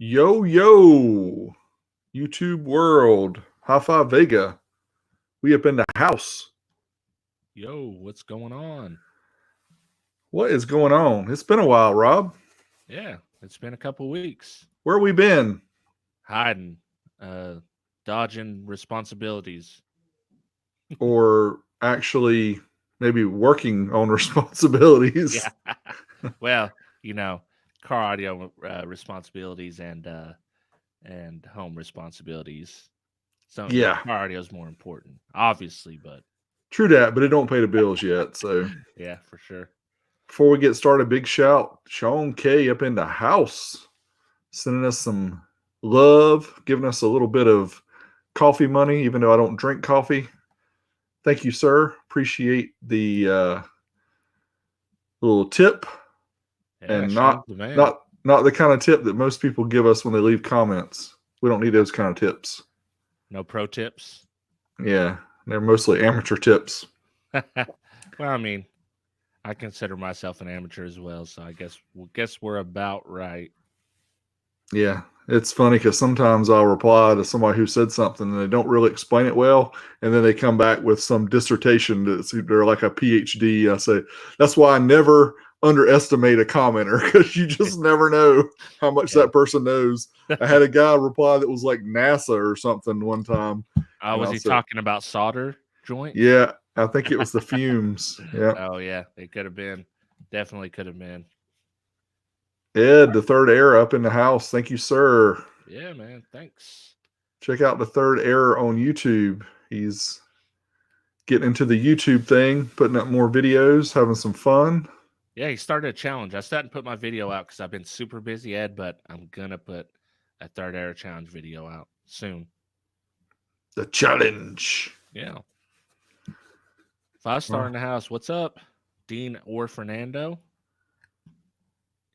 Yo, yo, YouTube world, HifiVega. We up in the house. Yo, what's going on? What is going on? It's been a while, Rob. Yeah, it's been a couple weeks. Where we been? Hiding, dodging responsibilities. Or actually maybe working on responsibilities. Yeah. Well, you know, car audio responsibilities and home responsibilities. So yeah, Yeah, car audio is more important, obviously, but true that, but it don't pay the bills yet. So yeah, for sure. before we get started, big shout, Sean K up in the house, sending us some love, giving us a little bit of coffee money, even though I don't drink coffee. Thank you, sir. Appreciate the little tip, Yeah, and Sean's not the man. not not the kind of tip that most people give us when they leave comments. We don't need those kind of tips. No pro tips. Yeah, they're mostly amateur tips. Well, I mean, I consider myself an amateur as well, so I guess we're about right. Yeah, it's funny because sometimes I'll reply to somebody who said something and they don't really explain it well, and then they come back with some dissertation that's they're like a PhD. I say that's why I never underestimate a commenter because you just never know how much Yeah. that person knows. I had a guy reply that was like NASA or something one time, and Was I he said, talking about solder joints? "Yeah, I think it was the fumes." Yeah, Oh yeah, it could have been. Definitely could have been. Ed, the third era up in the house. Thank you, sir. Yeah, man. Thanks. Check out the third era on YouTube. He's getting into the YouTube thing, putting up more videos, having some fun. Yeah, he started a challenge. I started to put my video out because I've been super busy, Ed, but I'm gonna put a third era challenge video out soon. The challenge. Yeah. 5 star Well, in the house. What's up? Dean or Fernando?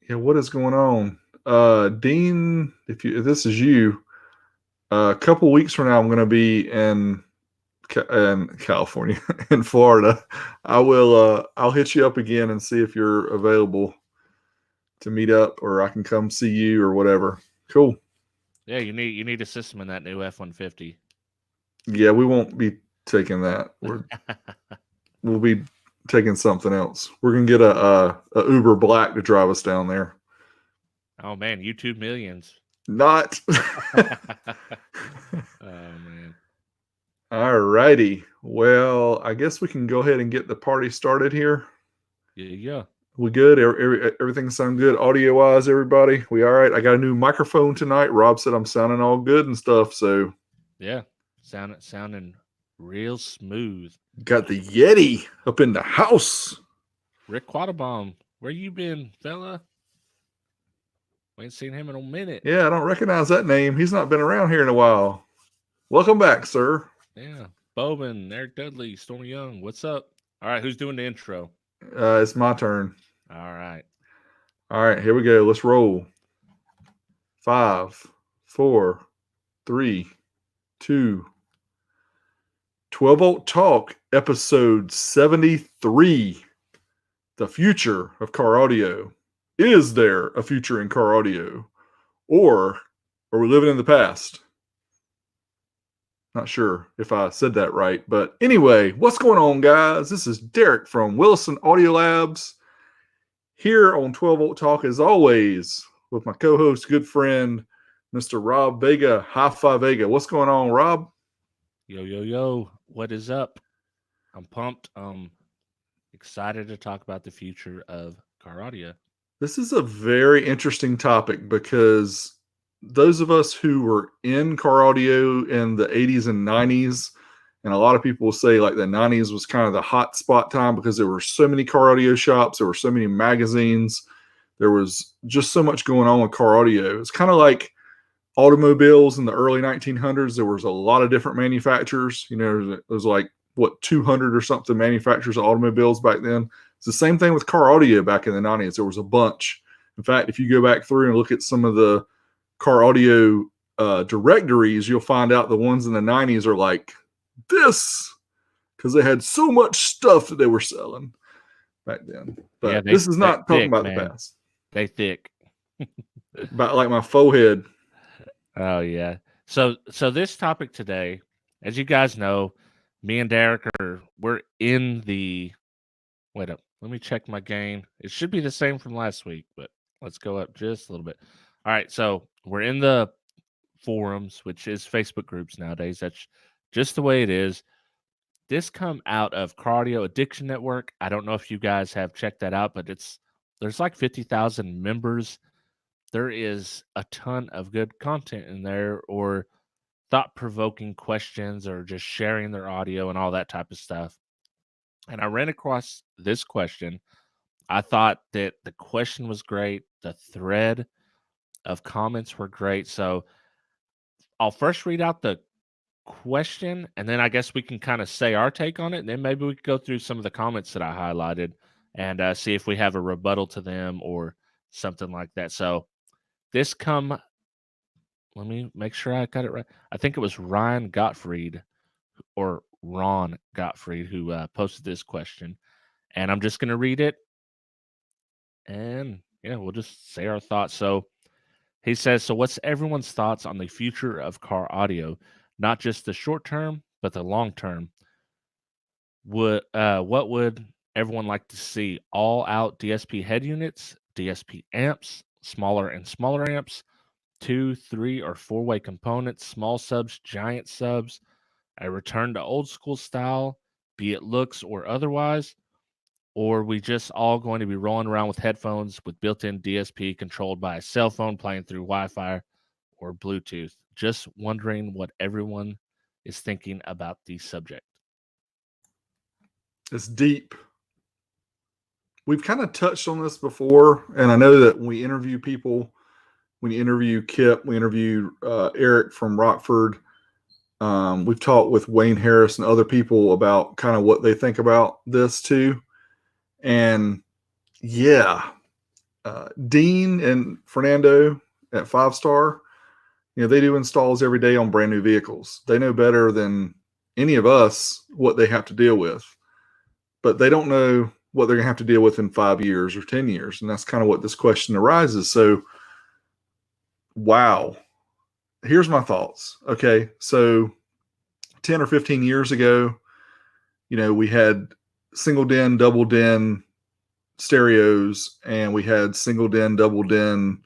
yeah, what is going on? Dean, if this is you, a couple weeks from now, I'm going to be in California, in Florida. I'll hit you up again and see if you're available to meet up, or I can come see you or whatever. Cool. Yeah, you need a system in that new F-150. Yeah, we won't be taking that. We'll be taking something else. We're gonna get a Uber Black to drive us down there. Oh man, YouTube millions. Not. Oh man. All righty. Well, I guess we can go ahead and get the party started here. Yeah. We good? Everything sound good audio wise, everybody? We all right? I got a new microphone tonight. Rob said I'm sounding all good and stuff. So Yeah. Sounding real smooth. got the Yeti up in the house. Rick Quattlebaum, where you been, fella? We ain't seen him in a minute. Yeah, I don't recognize that name. He's not been around here in a while. Welcome back, sir. Yeah. Bowman, Eric Dudley, Stormy Young, what's up? All right, who's doing the intro? It's my turn. All right. All right, here we go. Let's roll. 5, 4, 3, 2. 12 Volt Talk, episode 73. The future of car audio. Is there a future in car audio? Or are we living in the past? Not sure if I said that right. But anyway, what's going on, guys? This is Derek from Williston Audio Labs here on 12 Volt Talk, as always, with my co host, good friend, Mr. Rob Vega, HifiVega. What's going on, Rob? Yo. What is up? I'm pumped. Excited to talk about the future of car audio. This is a very interesting topic because those of us who were in car audio in the 80s and 90s, and a lot of people will say like the 90s was kind of the hot spot time because there were so many car audio shops, there were so many magazines, there was just so much going on with car audio. It's kind of like automobiles in the early 1900s. There was a lot of different manufacturers. You know, it was like, what, 200 or something manufacturers of automobiles back then. It's the same thing with car audio back in the 90s. There was a bunch. In fact, if you go back through and look at some of the car audio directories, you'll find out the ones in the 90s are like this because they had so much stuff that they were selling back then. But Yeah, this is not talking thick, about man. the past. They thick. About like my forehead. Oh yeah. So this topic today, as you guys know, me and Derek we're in the wait up. Let me check my gain. It should be the same from last week, but let's go up just a little bit. All right, so we're in the forums, which is Facebook groups nowadays. That's just the way it is. This come out of Cardio Addiction Network. I don't know if you guys have checked that out, but there's like 50,000 members. There is a ton of good content in there, or thought-provoking questions, or just sharing their audio and all that type of stuff. And I ran across this question. I thought that the question was great. The thread of comments were great. So I'll first read out the question, and then I guess we can kind of say our take on it. And then maybe we could go through some of the comments that I highlighted and see if we have a rebuttal to them or something like that. So this come, let me make sure I got it right. I think it was Ryan Gottfried or Ron Gottfried who posted this question. And I'm just going to read it. And yeah, we'll just say our thoughts. So he says, so what's everyone's thoughts on the future of car audio? Not just the short term, but the long term. What would everyone like to see? All out DSP head units, DSP amps, smaller and smaller amps, 2, 3, or 4-way components, small subs, giant subs, a return to old school style, be it looks or otherwise, or we just all going to be rolling around with headphones with built-in DSP controlled by a cell phone playing through Wi-Fi or Bluetooth. Just wondering what everyone is thinking about the subject. It's deep. We've kind of touched on this before, and I know that when we interview people, when you interview Kip, we interview Eric from Rockford. We've talked with Wayne Harris and other people about kind of what they think about this too. And yeah, Dean and Fernando at 5 Star, they do installs every day on brand new vehicles. They know better than any of us what they have to deal with, but they don't know what they're going to have to deal with in 5 years or 10 years. And that's kind of what this question arises. So, wow. Here's my thoughts. Okay. So 10 or 15 years ago, we had single den, double den stereos, and we had single den, double den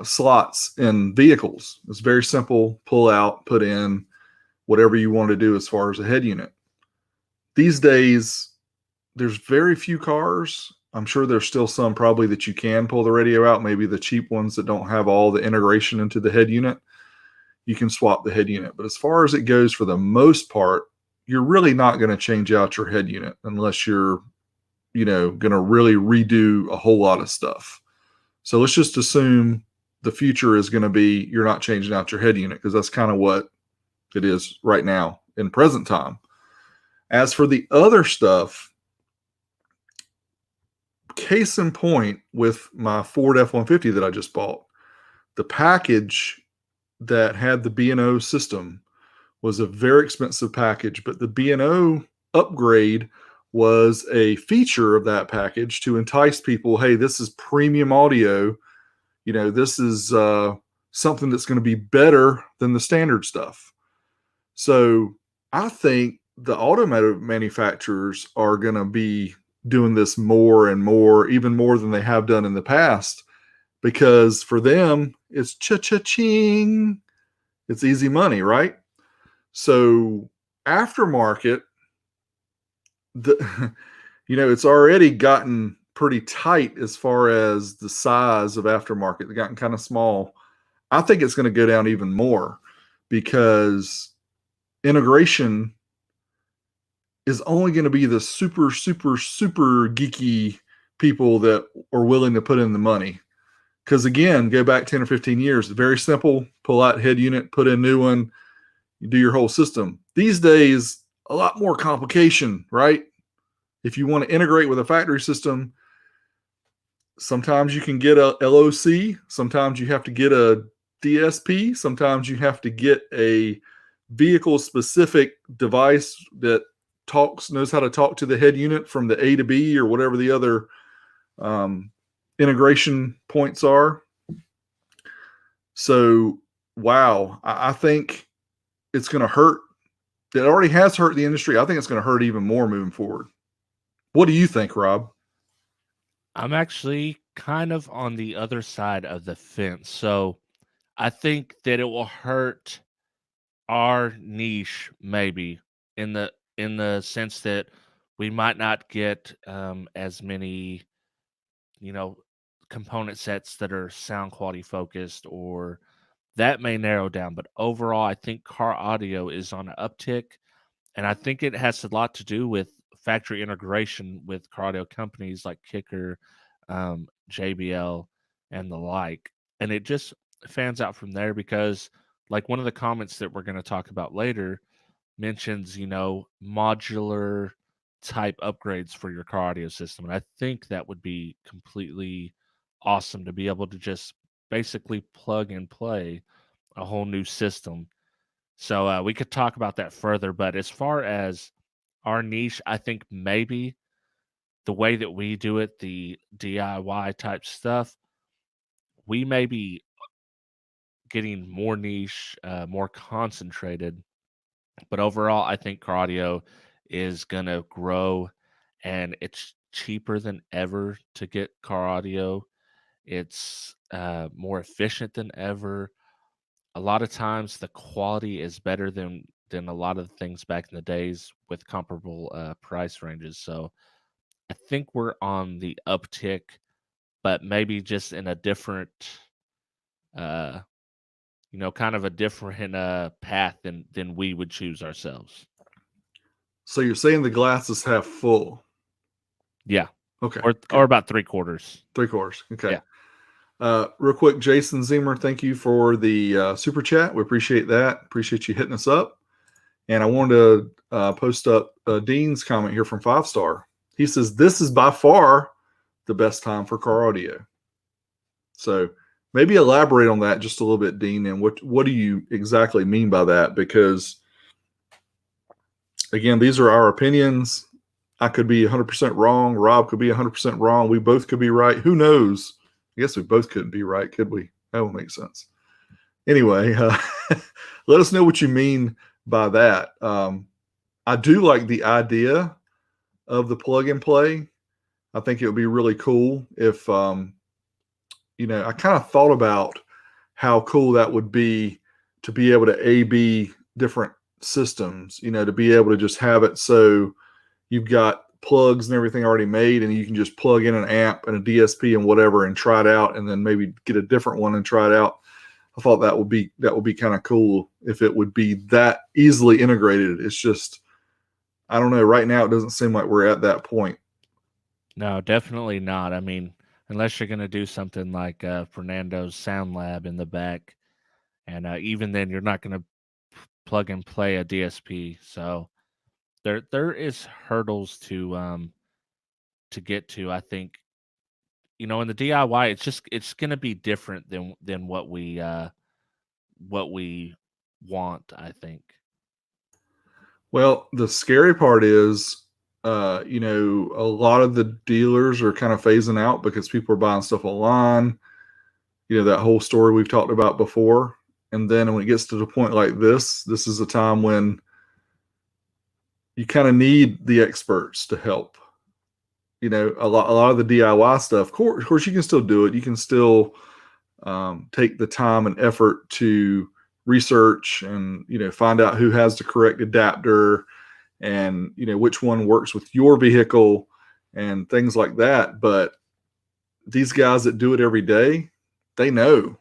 slots in vehicles. It's very simple. Pull out, put in whatever you want to do as far as a head unit. These days, there's very few cars. I'm sure there's still some probably that you can pull the radio out, maybe the cheap ones that don't have all the integration into the head unit. You can swap the head unit. But as far as it goes, for the most part, you're really not going to change out your head unit unless you're, going to really redo a whole lot of stuff. So let's just assume the future is going to be you're not changing out your head unit, because that's kind of what it is right now in present time. As for the other stuff, case in point with my Ford F-150 that I just bought, the package that had the B&O system was a very expensive package, but the B&O upgrade was a feature of that package to entice people. Hey, this is premium audio. This is something that's going to be better than the standard stuff. So I think the automotive manufacturers are going to be doing this more and more, even more than they have done in the past, because for them, it's cha-cha-ching. It's easy money, right? So aftermarket, it's already gotten pretty tight as far as the size of aftermarket. They've gotten kind of small. I think it's going to go down even more because integration is only going to be the super, super, super geeky people that are willing to put in the money. Because again, go back 10 or 15 years, very simple, pull out head unit, put in new one, you do your whole system. These days, a lot more complication, right? If you want to integrate with a factory system, sometimes you can get a LOC, sometimes you have to get a DSP, sometimes you have to get a vehicle specific device that knows how to talk to the head unit from the A to B or whatever the other integration points are. So wow, I think it's going to hurt. It already has hurt the industry. I think it's going to hurt even more moving forward. What do you think, Rob? I'm actually kind of on the other side of the fence. So I think that it will hurt our niche maybe in the sense that we might not get as many, you know, component sets that are sound quality focused, or that may narrow down. But overall, I think car audio is on an uptick, and I think it has a lot to do with factory integration with car audio companies like Kicker, JBL, and the like. And it just fans out from there because, like, one of the comments that we're going to talk about later mentions, modular type upgrades for your car audio system. And I think that would be completely awesome to be able to just basically plug and play a whole new system. So we could talk about that further. But as far as our niche, I think maybe the way that we do it, the DIY type stuff, we may be getting more niche, more concentrated. But overall, I think car audio is going to grow, and it's cheaper than ever to get car audio. It's more efficient than ever. A lot of times, the quality is better than a lot of the things back in the days with comparable price ranges. So I think we're on the uptick, but maybe just in a different, uh, kind of a different path than we would choose ourselves. So you're saying the glass is half full? Yeah. Okay. Or about 3/4. 3/4. Okay. Yeah. Real quick, Jason Zemer, thank you for the super chat. We appreciate that. Appreciate you hitting us up. And I wanted to post up Dean's comment here from 5-Star. He says, this is by far the best time for car audio. So maybe elaborate on that just a little bit, Dean, and what do you exactly mean by that? Because, again, these are our opinions. I could be 100% wrong. Rob could be 100% wrong. We both could be right. Who knows? I guess we both couldn't be right, could we? That would make sense. Anyway, let us know what you mean by that. I do like the idea of the plug and play. I think it would be really cool if, I kind of thought about how cool that would be to be able to A/B different systems, to be able to just have it so you've got plugs and everything already made, and you can just plug in an amp and a DSP and whatever and try it out, and then maybe get a different one and try it out. I thought that would be kind of cool if it would be that easily integrated. It's just, I don't know. Right now, it doesn't seem like we're at that point. No, definitely not. I mean, unless you're going to do something like Fernando's Sound Lab in the back, and even then, you're not going to plug and play a DSP. So there is hurdles to get to. I think in the DIY, it's going to be different than what we want, I think. Well, the scary part is, a lot of the dealers are kind of phasing out because people are buying stuff online. That whole story we've talked about before. And then when it gets to the point like this is a time when you kind of need the experts to help. A lot of the DIY stuff, of course, you can still do it. You can still take the time and effort to research and find out who has the correct adapter and which one works with your vehicle and things like that. But these guys that do it every day, they know.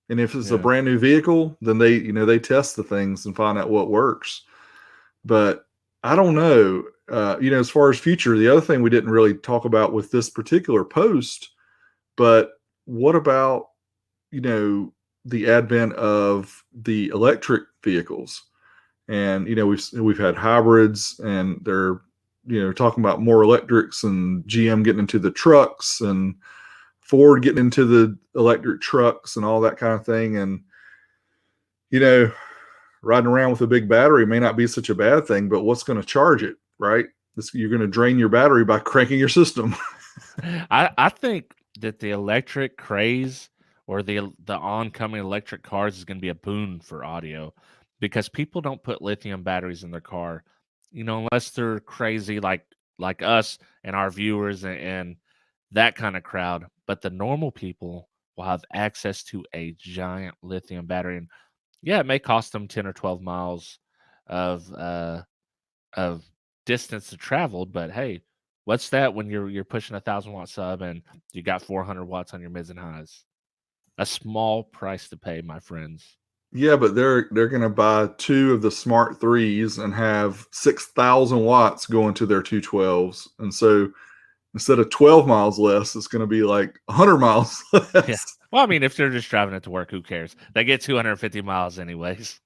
And if it's a brand new vehicle, then they test the things and find out what works. But I don't know. As far as future, the other thing we didn't really talk about with this particular post, but what about the advent of the electric vehicles? And we've had hybrids, and they're talking about more electrics, and GM getting into the trucks, and Ford getting into the electric trucks and all that kind of thing. And riding around with a big battery may not be such a bad thing, but what's going to charge it, right? You're going to drain your battery by cranking your system. I think that the electric craze or the oncoming electric cars is going to be a boon for audio, because people don't put lithium batteries in their car, unless they're crazy like us and our viewers and that kind of crowd. But the normal people will have access to a giant lithium battery, and yeah, it may cost them 10 or 12 miles of of distance to travel, but hey, what's that when you're pushing 1,000-watt sub and you got 400 watts on your mids and highs? A small price to pay, my friends. Yeah, but they're going to buy 2 of the Smart 3s and have 6,000 watts going to their 212s. And so instead of 12 miles less, it's going to be like 100 miles Yeah. less. Well, I mean, if they're just driving it to work, who cares? They get 250 miles anyways.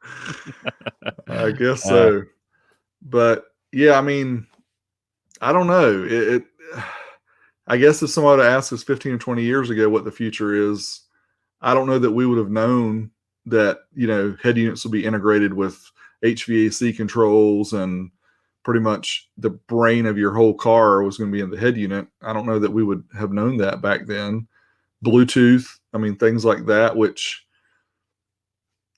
I guess Uh, so. But yeah, I mean, I don't know. I guess if somebody asked us 15 or 20 years ago what the future is, I don't know that we would have known that, head units will be integrated with HVAC controls and pretty much the brain of your whole car was going to be in the head unit. I don't know that we would have known that back then. Bluetooth, I mean, things like that, which,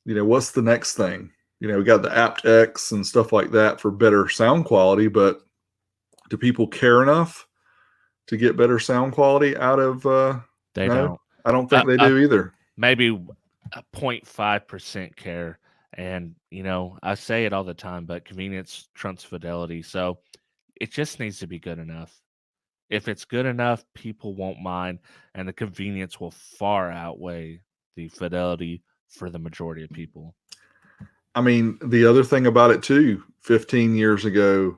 what's the next thing? We got the aptX and stuff like that for better sound quality, but do people care enough to get better sound quality out of, they no, don't. I don't think they do either. Maybe a 0.5% care. And, I say it all the time, but convenience trumps fidelity. So it just needs to be good enough. If it's good enough, people won't mind, and the convenience will far outweigh the fidelity for the majority of people. I mean, the other thing about it too, 15 years ago,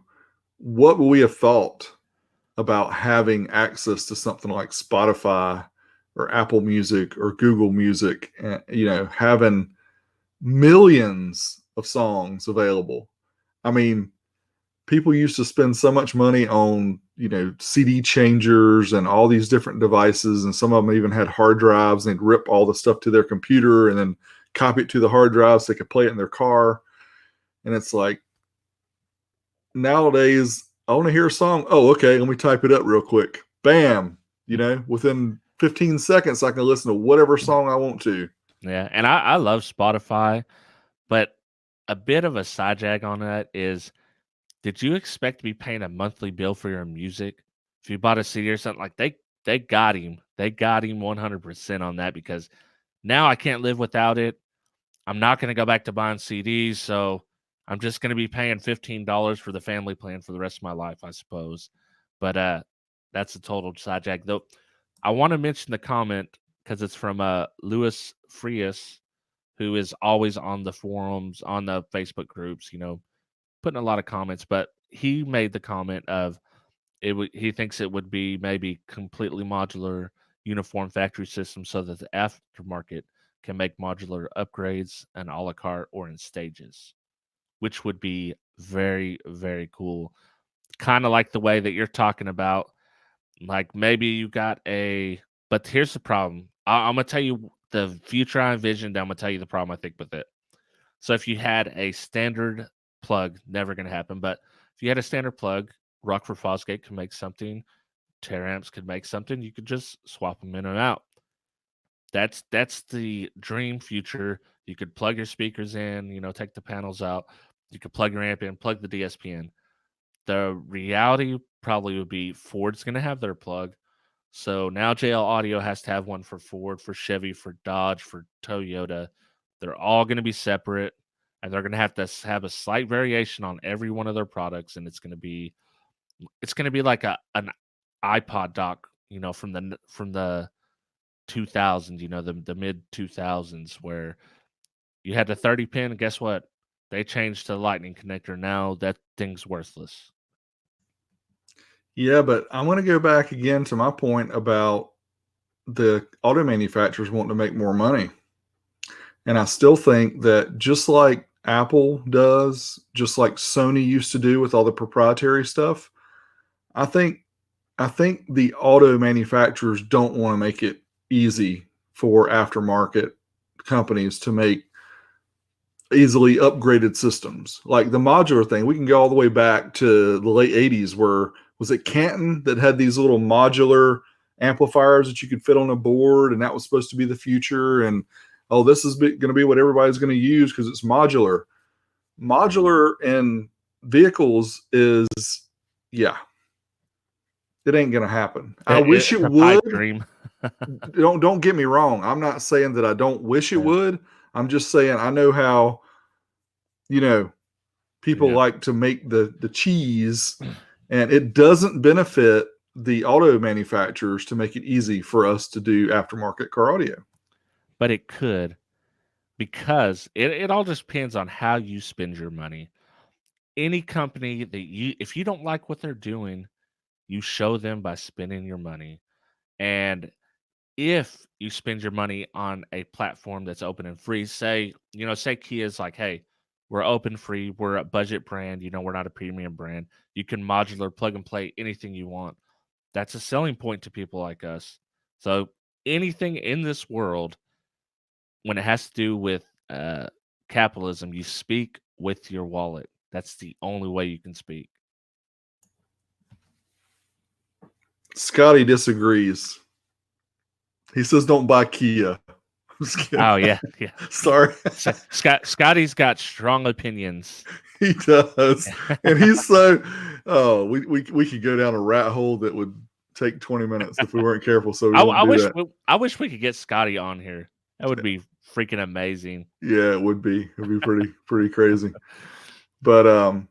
what would we have thought about having access to something like Spotify or Apple Music or Google Music, and, having millions of songs available? I mean, people used to spend so much money on, CD changers and all these different devices. And some of them even had hard drives, and they'd rip all the stuff to their computer and then copy it to the hard drive so they could play it in their car. And it's like, nowadays, I want to hear a song. Oh, okay. Let me type it up real quick. Bam. Within 15 seconds, I can listen to whatever song I want to. Yeah. And I love Spotify, but a bit of a side jag on that is, did you expect to be paying a monthly bill for your music? If you bought a CD or something, like they got him. They got him 100% on that, because now I can't live without it. I'm not going to go back to buying CDs, so I'm just going to be paying $15 for the family plan for the rest of my life, I suppose. But that's a total side jag. Though I want to mention the comment because it's from Louis Frias, who is always on the forums, on the Facebook groups, putting a lot of comments. But he made the comment of he thinks it would be maybe completely modular, uniform factory system, so that the aftermarket can make modular upgrades and a la carte or in stages, which would be very, very cool. Kind of like the way that you're talking about. Like maybe you got but here's the problem. I'm going to tell you the future I envisioned. I'm going to tell you the problem I think with it. So if you had a standard plug, never going to happen. But if you had a standard plug, Rockford Fosgate could make something. Teramps could make something. You could just swap them in and out. That's the dream future. You could plug your speakers in, take the panels out. You could plug your amp in, plug the DSP in. The reality probably would be Ford's going to have their plug. So now JL Audio has to have one for Ford, for Chevy, for Dodge, for Toyota. They're all going to be separate, and they're going to have a slight variation on every one of their products, and it's going to be like an iPod dock, from the 2000s, the mid 2000s, where you had the 30 pin, and guess what? They changed to the lightning connector. Now that thing's worthless. Yeah, but I want to go back again to my point about the auto manufacturers wanting to make more money. And I still think that just like Apple does, just like Sony used to do with all the proprietary stuff, I think the auto manufacturers don't want to make it easy for aftermarket companies to make easily upgraded systems. Like the modular thing, we can go all the way back to the late 80s where was it Canton that had these little modular amplifiers that you could fit on a board, and that was supposed to be the future. And oh, this is going to be what everybody's going to use because it's modular. Modular in vehicles is, yeah, it ain't going to happen. I wish it would. Dream. Don't get me wrong. I'm not saying that I don't wish it would. I'm just saying I know how, people like to make the cheese, and it doesn't benefit the auto manufacturers to make it easy for us to do aftermarket car audio. But it could, because it all just depends on how you spend your money. Any company that if you don't like what they're doing, you show them by spending your money. And if you spend your money on a platform that's open and free, say Kia's like, hey, we're open free, we're a budget brand, we're not a premium brand. You can modular plug and play anything you want. That's a selling point to people like us. So anything in this world, when it has to do with capitalism, you speak with your wallet. That's the only way you can speak. Scotty disagrees. He says don't buy Kia. Oh, yeah. Sorry. Scotty's got strong opinions. He does. And he's so, we could go down a rat hole that would take 20 minutes if we weren't careful. So I wish we could get Scotty on here. That would be freaking amazing. Yeah, it would be. It'd be pretty crazy. But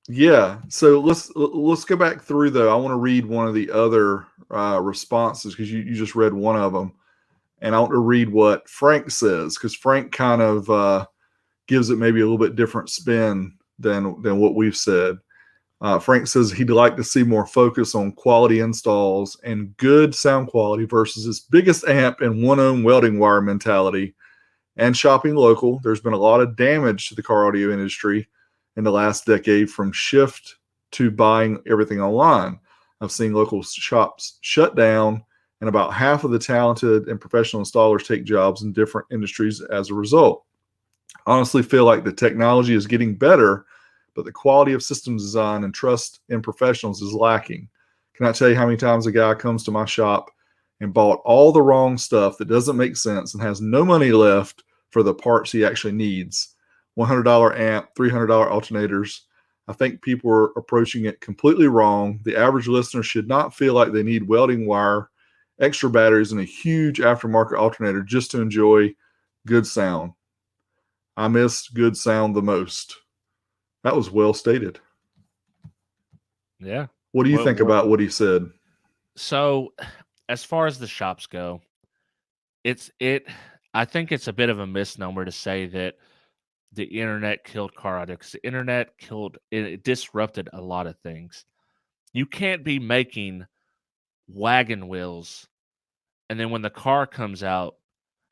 yeah. So let's go back through though. I want to read one of the other responses because you just read one of them, and I want to read what Frank says because Frank kind of gives it maybe a little bit different spin than what we've said. Frank says he'd like to see more focus on quality installs and good sound quality versus his biggest amp and one-ohm welding wire mentality. And shopping local, there's been a lot of damage to the car audio industry in the last decade from shift to buying everything online. I've seen local shops shut down, and about half of the talented and professional installers take jobs in different industries as a result. I honestly feel like the technology is getting better, but the quality of systems design and trust in professionals is lacking. Can I tell you how many times a guy comes to my shop and bought all the wrong stuff that doesn't make sense and has no money left for the parts he actually needs? $100 amp, $300 alternators. I think people are approaching it completely wrong. The average listener should not feel like they need welding wire, extra batteries, and a huge aftermarket alternator just to enjoy good sound. I miss good sound the most. That was well stated. Yeah. What do you think about what he said? So, as far as the shops go, I think it's a bit of a misnomer to say that the internet killed car audio, because the internet it disrupted a lot of things. You can't be making wagon wheels, and then when the car comes out,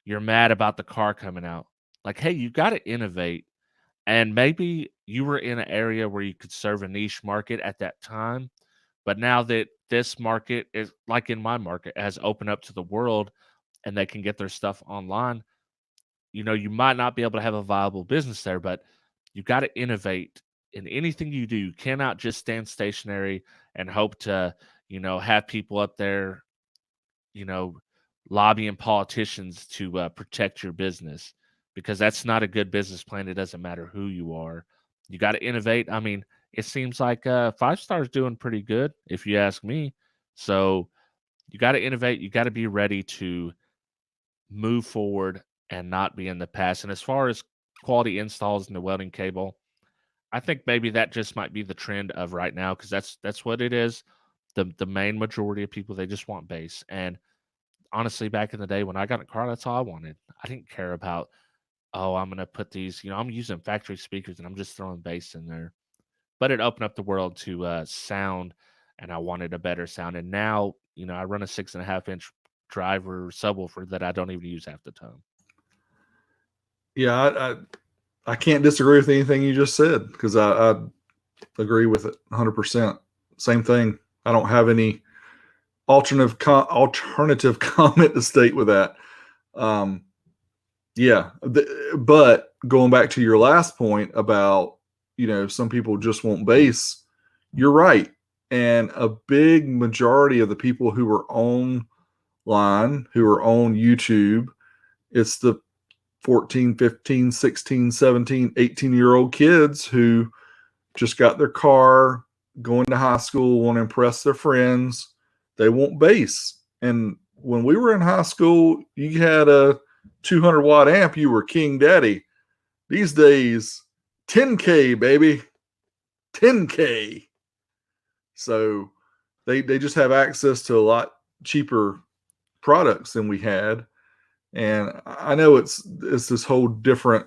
you're mad about the car coming out. Like, hey, you got to innovate. And maybe you were in an area where you could serve a niche market at that time. But now that this market is, like in my market, has opened up to the world and they can get their stuff online, you might not be able to have a viable business there, but you got to innovate in anything you do. You cannot just stand stationary and hope to, have people up there, lobbying politicians to protect your business, because that's not a good business plan. It doesn't matter who you are. You got to innovate. I mean, it seems like 5-star is doing pretty good, if you ask me. So you got to innovate. You got to be ready to move forward and not be in the past. And as far as quality installs in the welding cable, I think maybe that just might be the trend of right now, because that's what it is. The main majority of people, they just want bass. And honestly, back in the day when I got a car, that's all I wanted. I didn't care about, I'm going to put these, I'm using factory speakers and I'm just throwing bass in there. But it opened up the world to sound, and I wanted a better sound. And now, I run a 6.5-inch driver subwoofer that I don't even use half the time. Yeah, I can't disagree with anything you just said, because I agree with it 100%. Same thing. I don't have any alternative comment to state with that. Yeah, but going back to your last point about, some people just want bass, you're right. And a big majority of the people who are on line who are on YouTube. It's the 14, 15, 16, 17, 18-year-old kids who just got their car, going to high school, want to impress their friends. They want bass. And when we were in high school, you had a 200 watt amp, you were king daddy. These days, 10K, baby. 10K. So they just have access to a lot cheaper products than we had. And I know it's this whole different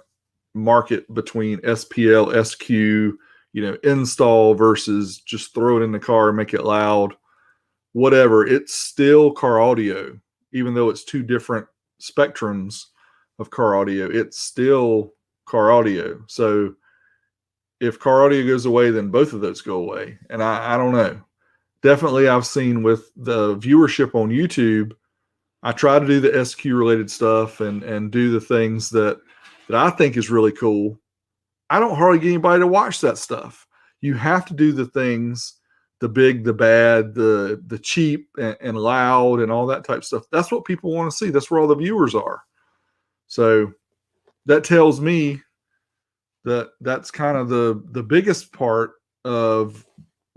market between SPL, SQ, install versus just throw it in the car and make it loud. Whatever. It's still car audio, even though it's two different spectrums of car audio. It's still car audio. So if car audio goes away, then both of those go away. And I don't know. Definitely, I've seen with the viewership on YouTube, I try to do the SQ related stuff and do the things that I think is really cool. I don't hardly get anybody to watch that stuff. You have to do the things, the big, the bad, the cheap and loud and all that type of stuff. That's what people want to see. That's where all the viewers are. So that tells me that that's kind of the biggest part of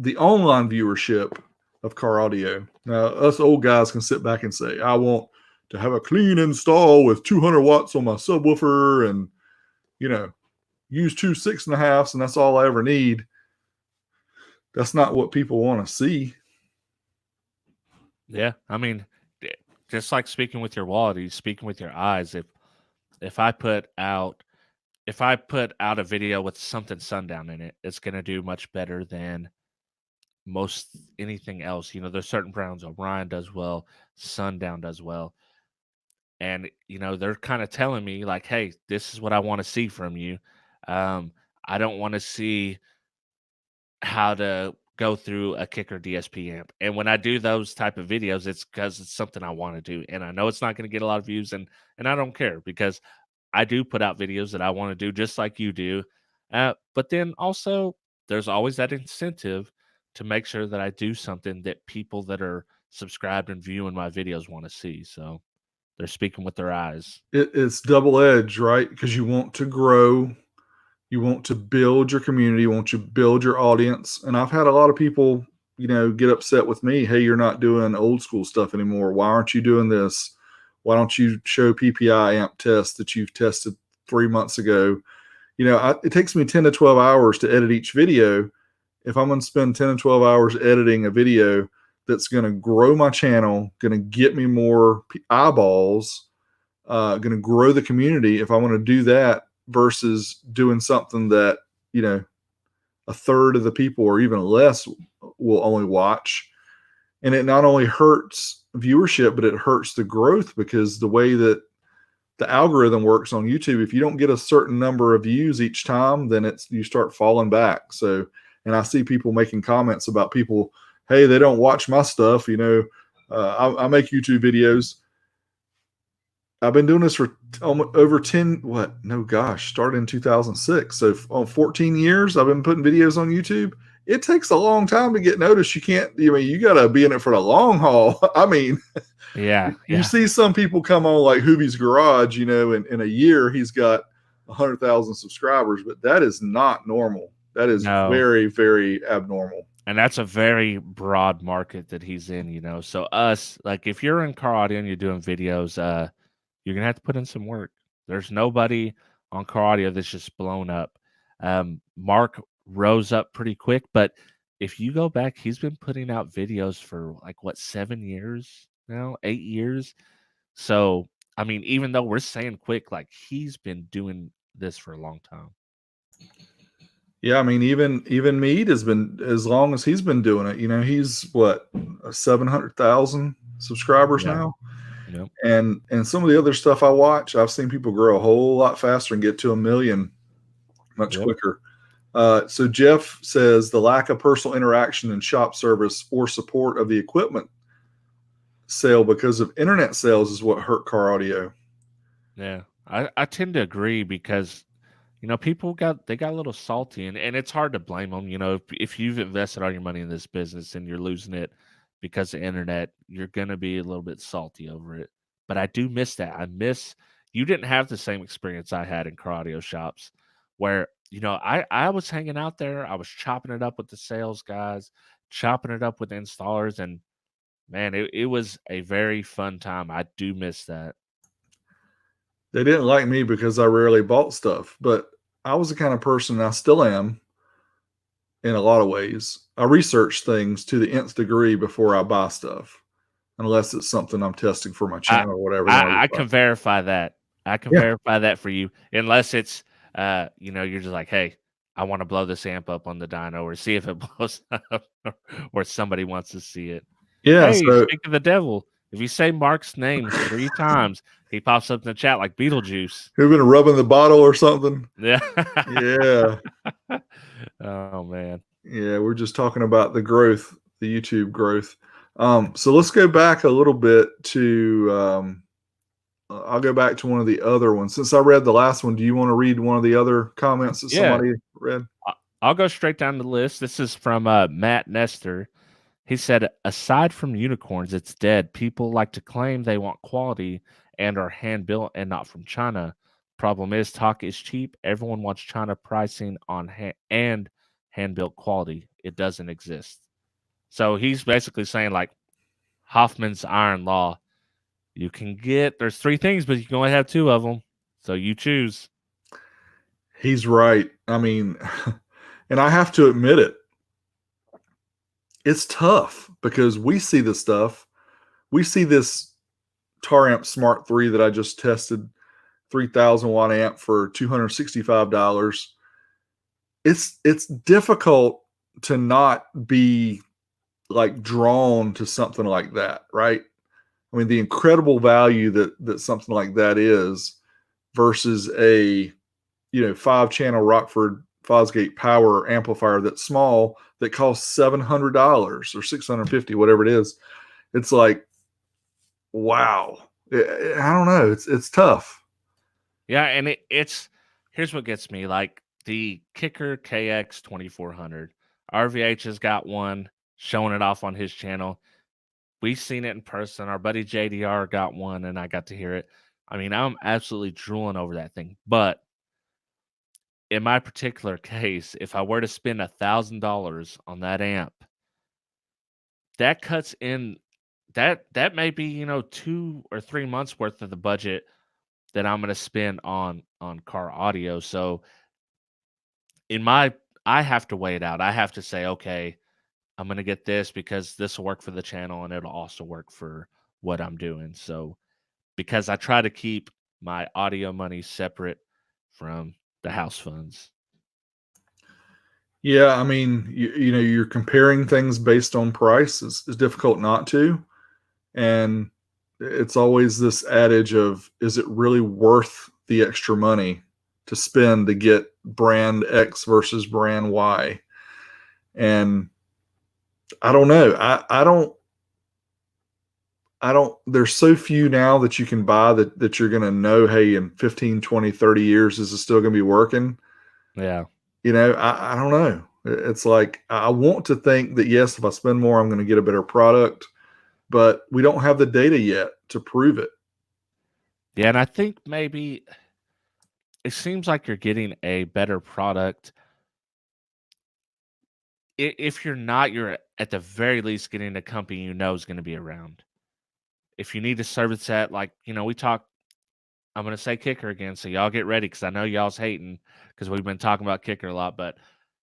the online viewership of car audio. Now, us old guys can sit back and say, I want to have a clean install with 200 watts on my subwoofer and, use 2 6.5s, and that's all I ever need. That's not what people want to see. Yeah. I mean, just like speaking with your wallet, you speaking with your eyes. If I put out a video with something sundown in it, it's gonna do much better than most anything else. There's certain brands. Orion does well, Sundown does well. And they're kind of telling me like, hey, this is what I want to see from you. I don't want to see how to go through a kicker DSP amp. And when I do those type of videos, it's because it's something I want to do. And I know it's not going to get a lot of views, and I don't care because I do put out videos that I want to do just like you do. But then also there's always that incentive to make sure that I do something that people that are subscribed and viewing my videos want to see. So they're speaking with their eyes. It's double-edged, right? Because you want to grow, you want to build your community, you want to build your audience. And I've had a lot of people, get upset with me. Hey, you're not doing old school stuff anymore. Why aren't you doing this? Why don't you show PPI amp tests that you've tested 3 months ago? It takes me 10 to 12 hours to edit each video. If I'm going to spend 10 to 12 hours editing a video that's going to grow my channel, going to get me more eyeballs, going to grow the community, if I want to do that versus doing something that, a third of the people or even less will only watch. And it not only hurts viewership, but it hurts the growth, because the way that the algorithm works on YouTube, if you don't get a certain number of views each time, then you start falling back. So, and I see people making comments about people, hey, they don't watch my stuff. I make YouTube videos. I've been doing this for over 10, started in 2006. So on 14 years, I've been putting videos on YouTube. It takes a long time to get noticed. You got to be in it for the long haul. I mean, Yeah. you see some people come on like Hoovie's Garage, in a year, he's got 100,000 subscribers, but that is not normal. That is very, very abnormal. And that's a very broad market that he's in, So us, like if you're in car audio and you're doing videos, you're going to have to put in some work. There's nobody on car audio that's just blown up. Mark rose up pretty quick, but if you go back, he's been putting out videos for 7 years now, 8 years. So, I mean, even though we're saying quick, he's been doing this for a long time. Yeah, I mean, even Mead has been, as long as he's been doing it. He's what, 700,000 subscribers now. Yep. And some of the other stuff I watch, I've seen people grow a whole lot faster and get to 1 million much quicker. So Jeff says the lack of personal interaction and shop service or support of the equipment sale because of internet sales is what hurt car audio. Yeah, I tend to agree because people got a little salty, and it's hard to blame them. If you've invested all your money in this business and you're losing it, because the internet, you're gonna be a little bit salty over it. But I do miss that. I miss you didn't have the same experience I had in car audio shops where, I was hanging out there, I was chopping it up with the sales guys, chopping it up with installers, and man, it was a very fun time. I do miss that. They didn't like me because I rarely bought stuff, but I was the kind of person, and I still am in a lot of ways. I research things to the nth degree before I buy stuff, unless it's something I'm testing for my I channel or whatever. Then I'll I just buy can it. verify that. I can Yeah, verify that for you, unless it's, you're just like, "Hey, I wanna blow this amp up on the dyno or see if it blows up or somebody wants to see it." yeah. Hey, So speak of the devil, if you say Mark's name 3 times, he pops up in the chat like Beetlejuice. who been rubbing the bottle or something? Yeah. Yeah, Oh, man. yeah. We're just talking about the growth, the YouTube growth. So let's go back a little bit to. I'll go back to one of the other ones. Since I read the last one, do you want to read one of the other comments that Yeah. somebody read? I'll go straight down the list. This is from, Matt Nestor. He said, aside from unicorns, it's dead. People like to claim they want quality and are hand built and not from China. Problem is, talk is cheap. Everyone wants China pricing on and hand built quality. It doesn't exist. So he's basically saying, like, Hoffman's Iron Law. There's 3 things, but you can only have 2 of them. So you choose. He's right. I mean, and I have to admit it, it's tough because we see this stuff. We see this Taramp Smart 3 that I just tested, 3,000 watt amp for $265. It's difficult to not be like drawn to something like that, right? I mean, the incredible value that something like that is versus a 5-channel Rockford Fosgate power amplifier that's small that costs $700 or 650, whatever it is. It's like, wow. I don't know. It's tough. Yeah, and it's here's what gets me, like, the Kicker KX 2400. RVH has got one, showing it off on his channel. We've seen it in person. Our buddy JDR got one, and I got to hear it. I mean, I'm absolutely drooling over that thing, but in my particular case, if I were to spend $1,000 on that amp, that cuts in that may be, 2 or 3 months worth of the budget that I'm gonna spend on car audio. So in my I have to weigh it out. I have to say, okay, I'm gonna get this because this will work for the channel and it'll also work for what I'm doing. So because I try to keep my audio money separate from the house funds. Yeah, I mean, you're comparing things based on price is difficult not to. And it's always this adage of, is it really worth the extra money to spend to get brand X versus brand Y? And I don't know. I don't, there's so few now that you can buy that you're going to know, hey, in 15, 20, 30 years, is it still going to be working? Yeah. I don't know. It's like, I want to think that, yes, if I spend more, I'm going to get a better product, but we don't have the data yet to prove it. Yeah, and I think maybe it seems like you're getting a better product. If you're not, you're at the very least getting a company you know is going to be around. If you need to service that, like, we talk, I'm going to say Kicker again, so y'all get ready because I know y'all's hating because we've been talking about Kicker a lot, but,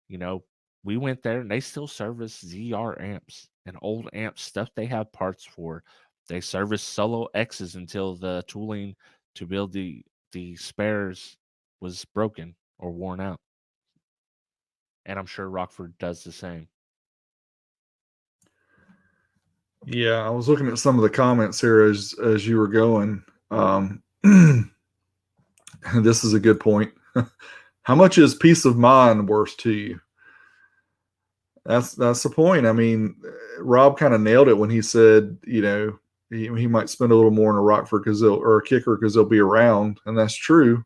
you know, we went there and they still service ZR amps and old amps, stuff they have parts for. They service Solo X's until the tooling to build the spares was broken or worn out. And I'm sure Rockford does the same. Yeah, I was looking at some of the comments here as you were going. This is a good point. How much is peace of mind worth to you? That's the point. I mean, Rob kind of nailed it when he said, he might spend a little more on a Rockford or a Kicker because they'll be around, and that's true.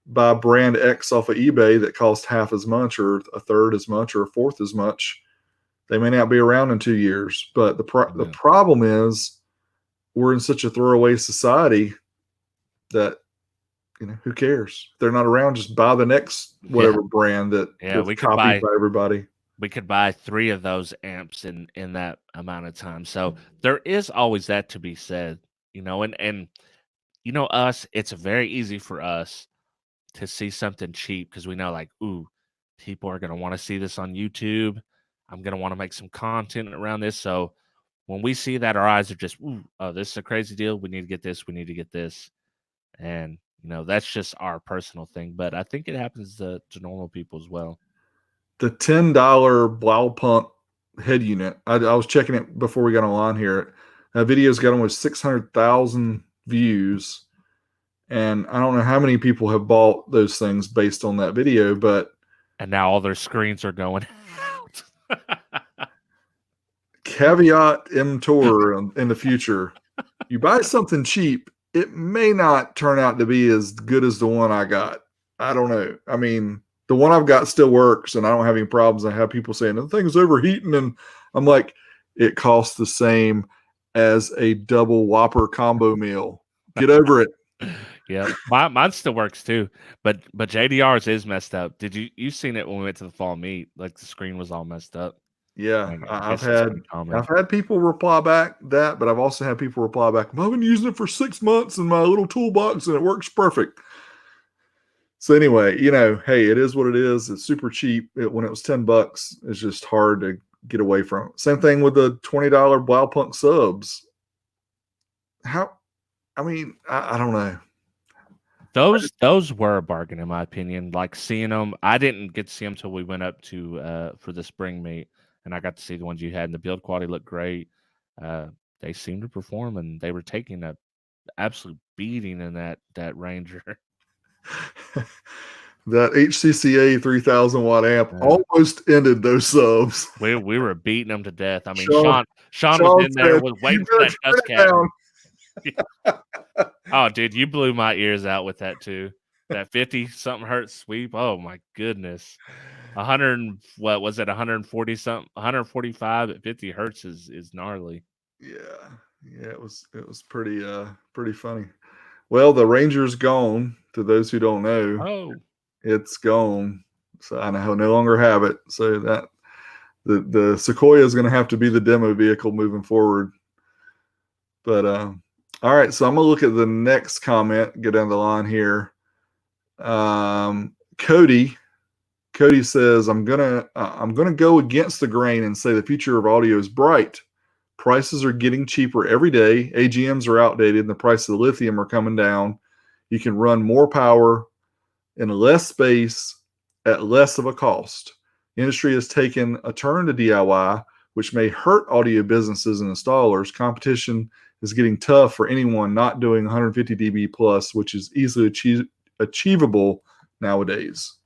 Buy brand X off of eBay that cost half as much, or a third as much, or a fourth as much. They may not be around in 2 years, but the problem is we're in such a throwaway society that, who cares? If they're not around, just buy the next whatever brand that's copied by everybody. We could buy 3 of those amps in that amount of time. So there is always that to be said, and us, it's very easy for us to see something cheap because we know, like, ooh, people are going to want to see this on YouTube. I'm going to want to make some content around this. So when we see that, our eyes are just, ooh, oh, this is a crazy deal. We need to get this. We need to get this. And, that's just our personal thing. But I think it happens to normal people as well. The $10 Blaupunk head unit, I was checking it before we got online here. That video's got almost 600,000 views. And I don't know how many people have bought those things based on that video, but... And now all their screens are going out. Caveat emptor in the future. You buy something cheap, it may not turn out to be as good as the one I got. I don't know. I mean, the one I've got still works, and I don't have any problems. I have people saying, the thing's overheating, and I'm like, it costs the same as a double Whopper combo meal. Get over it. Yeah, mine still works too, but JDR's is messed up. Did you seen it when we went to the fall meet? Like, the screen was all messed up. Yeah, I've had people reply back that, but I've also had people reply back, I've been using it for 6 months in my little toolbox and it works perfect. So anyway, hey, it is what it is. It's super cheap. When it was $10, it's just hard to get away from it. Same thing with the $20 Blaupunk subs. I don't know. Those were a bargain, in my opinion. Like, seeing them, I didn't get to see them till we went up to for the spring meet, and I got to see the ones you had, and the build quality looked great. They seemed to perform, and they were taking a absolute beating in that Ranger. That HCCA 3,000 watt amp almost ended those subs. We were beating them to death. I mean, Sean was in there, was waiting for that dust cap. Oh, dude, you blew my ears out with that too. That 50-something hertz sweep. Oh my goodness. 140 something, 145 at 50 hertz is gnarly. Yeah, it was pretty funny. Well, the Ranger's gone. To those who don't know, it's gone. So I no longer have it. So that the Sequoia is going to have to be the demo vehicle moving forward. But all right, so I'm gonna look at the next comment. Get down the line here. Cody says, I'm gonna go against the grain and say the future of audio is bright. Prices are getting cheaper every day. AGMs are outdated, and the price of the lithium are coming down. You can run more power in less space at less of a cost. The industry has taken a turn to DIY, which may hurt audio businesses and installers. Competition is getting tough for anyone not doing 150 dB plus, which is easily achievable nowadays.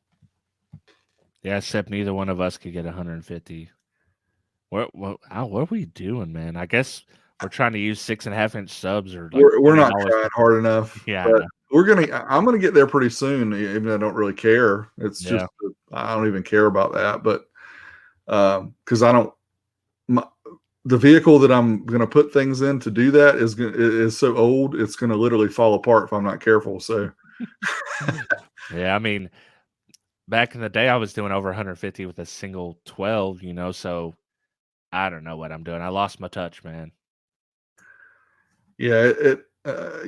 Yeah, except neither one of us could get 150. What are we doing, man? I guess we're trying to use 6.5-inch subs, or like we're not trying hard enough. Yeah, but I'm gonna get there pretty soon. Even though I don't really care. It's just I don't even care about that. But because the vehicle that I'm going to put things in to do that is so old, it's going to literally fall apart if I'm not careful. So, yeah, I mean, back in the day, I was doing over 150 with a single 12, so I don't know what I'm doing. I lost my touch, man. Yeah,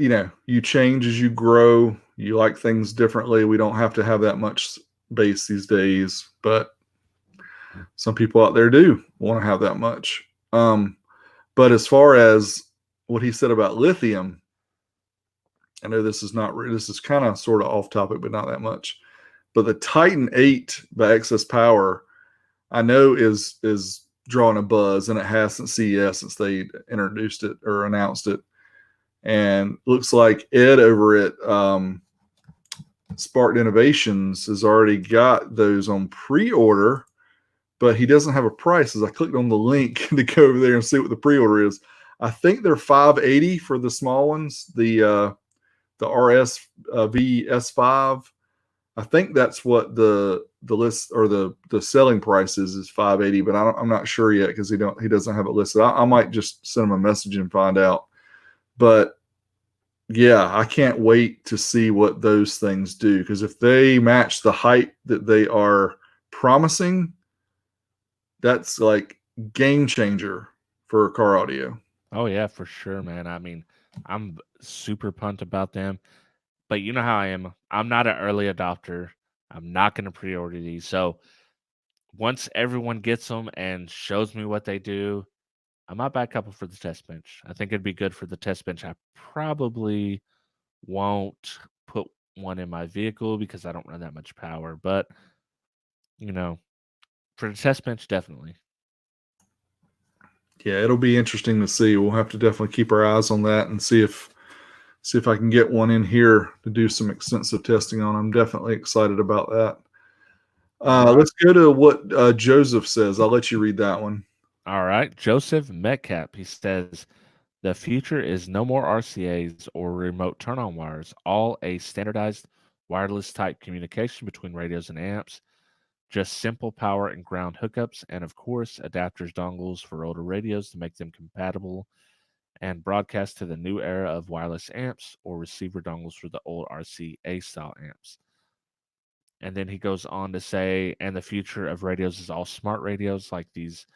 you change as you grow. You like things differently. We don't have to have that much bass these days, but some people out there do want to have that much. But as far as what he said about lithium, I know this is kind of sort of off topic, but not that much. But the Titan 8 by Excess Power, I know is drawing a buzz, and it has since CES, since they introduced it or announced it. And looks like Ed over at Sparked Innovations has already got those on pre-order, but he doesn't have a price. As I clicked on the link to go over there and see what the pre-order is, I think they're $580 for the small ones, the RS VS5. I think that's what the list or the selling price is 580, but I'm not sure yet because he doesn't have it listed. I might just send him a message and find out. But yeah, I can't wait to see what those things do, because if they match the height that they are promising, that's like game changer for car audio. Oh yeah, for sure, man. I mean, I'm super pumped about them. But you know how I am. I'm not an early adopter. I'm not going to pre-order these. So once everyone gets them and shows me what they do, I might buy a couple for the test bench. I think it'd be good for the test bench. I probably won't put one in my vehicle because I don't run that much power. But you know, for the test bench, definitely. Yeah, it'll be interesting to see. We'll have to definitely keep our eyes on that and see if I can get one in here to do some extensive testing on. I'm definitely excited about that. Let's go to what Joseph says. I'll let you read that one. All right. Joseph Metcalf, he says, the future is no more RCAs or remote turn on wires, all a standardized wireless type communication between radios and amps, just simple power and ground hookups, and of course, adapters, dongles for older radios to make them compatible and broadcast to the new era of wireless amps or receiver dongles for the old RCA style amps. And then he goes on to say, and the future of radios is all smart radios like these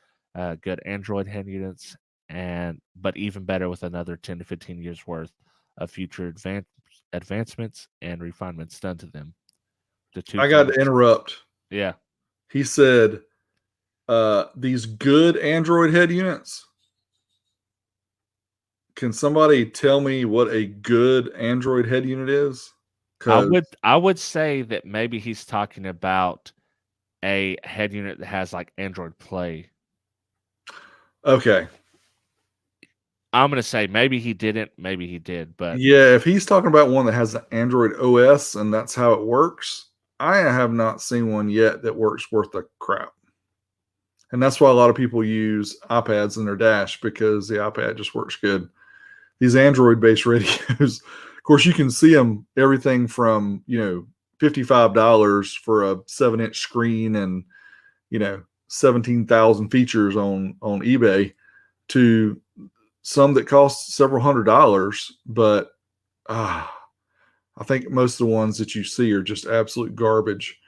good Android head units, and but even better with another 10 to 15 years worth of future advancements and refinements done to them. The two I got to things, interrupt. yeah. He said, these good Android head units. Can somebody tell me what a good Android head unit is? Because I would say that maybe he's talking about a head unit that has like Android Play. okay, I'm gonna say maybe he didn't, maybe he did, but yeah, if he's talking about one that has the Android OS and that's how it works, I have not seen one yet that works worth a crap. And that's why a lot of people use iPads in their dash, because the iPad just works good. These Android based radios, of course, you can see them everything from, $55 for a 7-inch screen and, 17,000 features on eBay, to some that cost several $100s. But I think most of the ones that you see are just absolute garbage.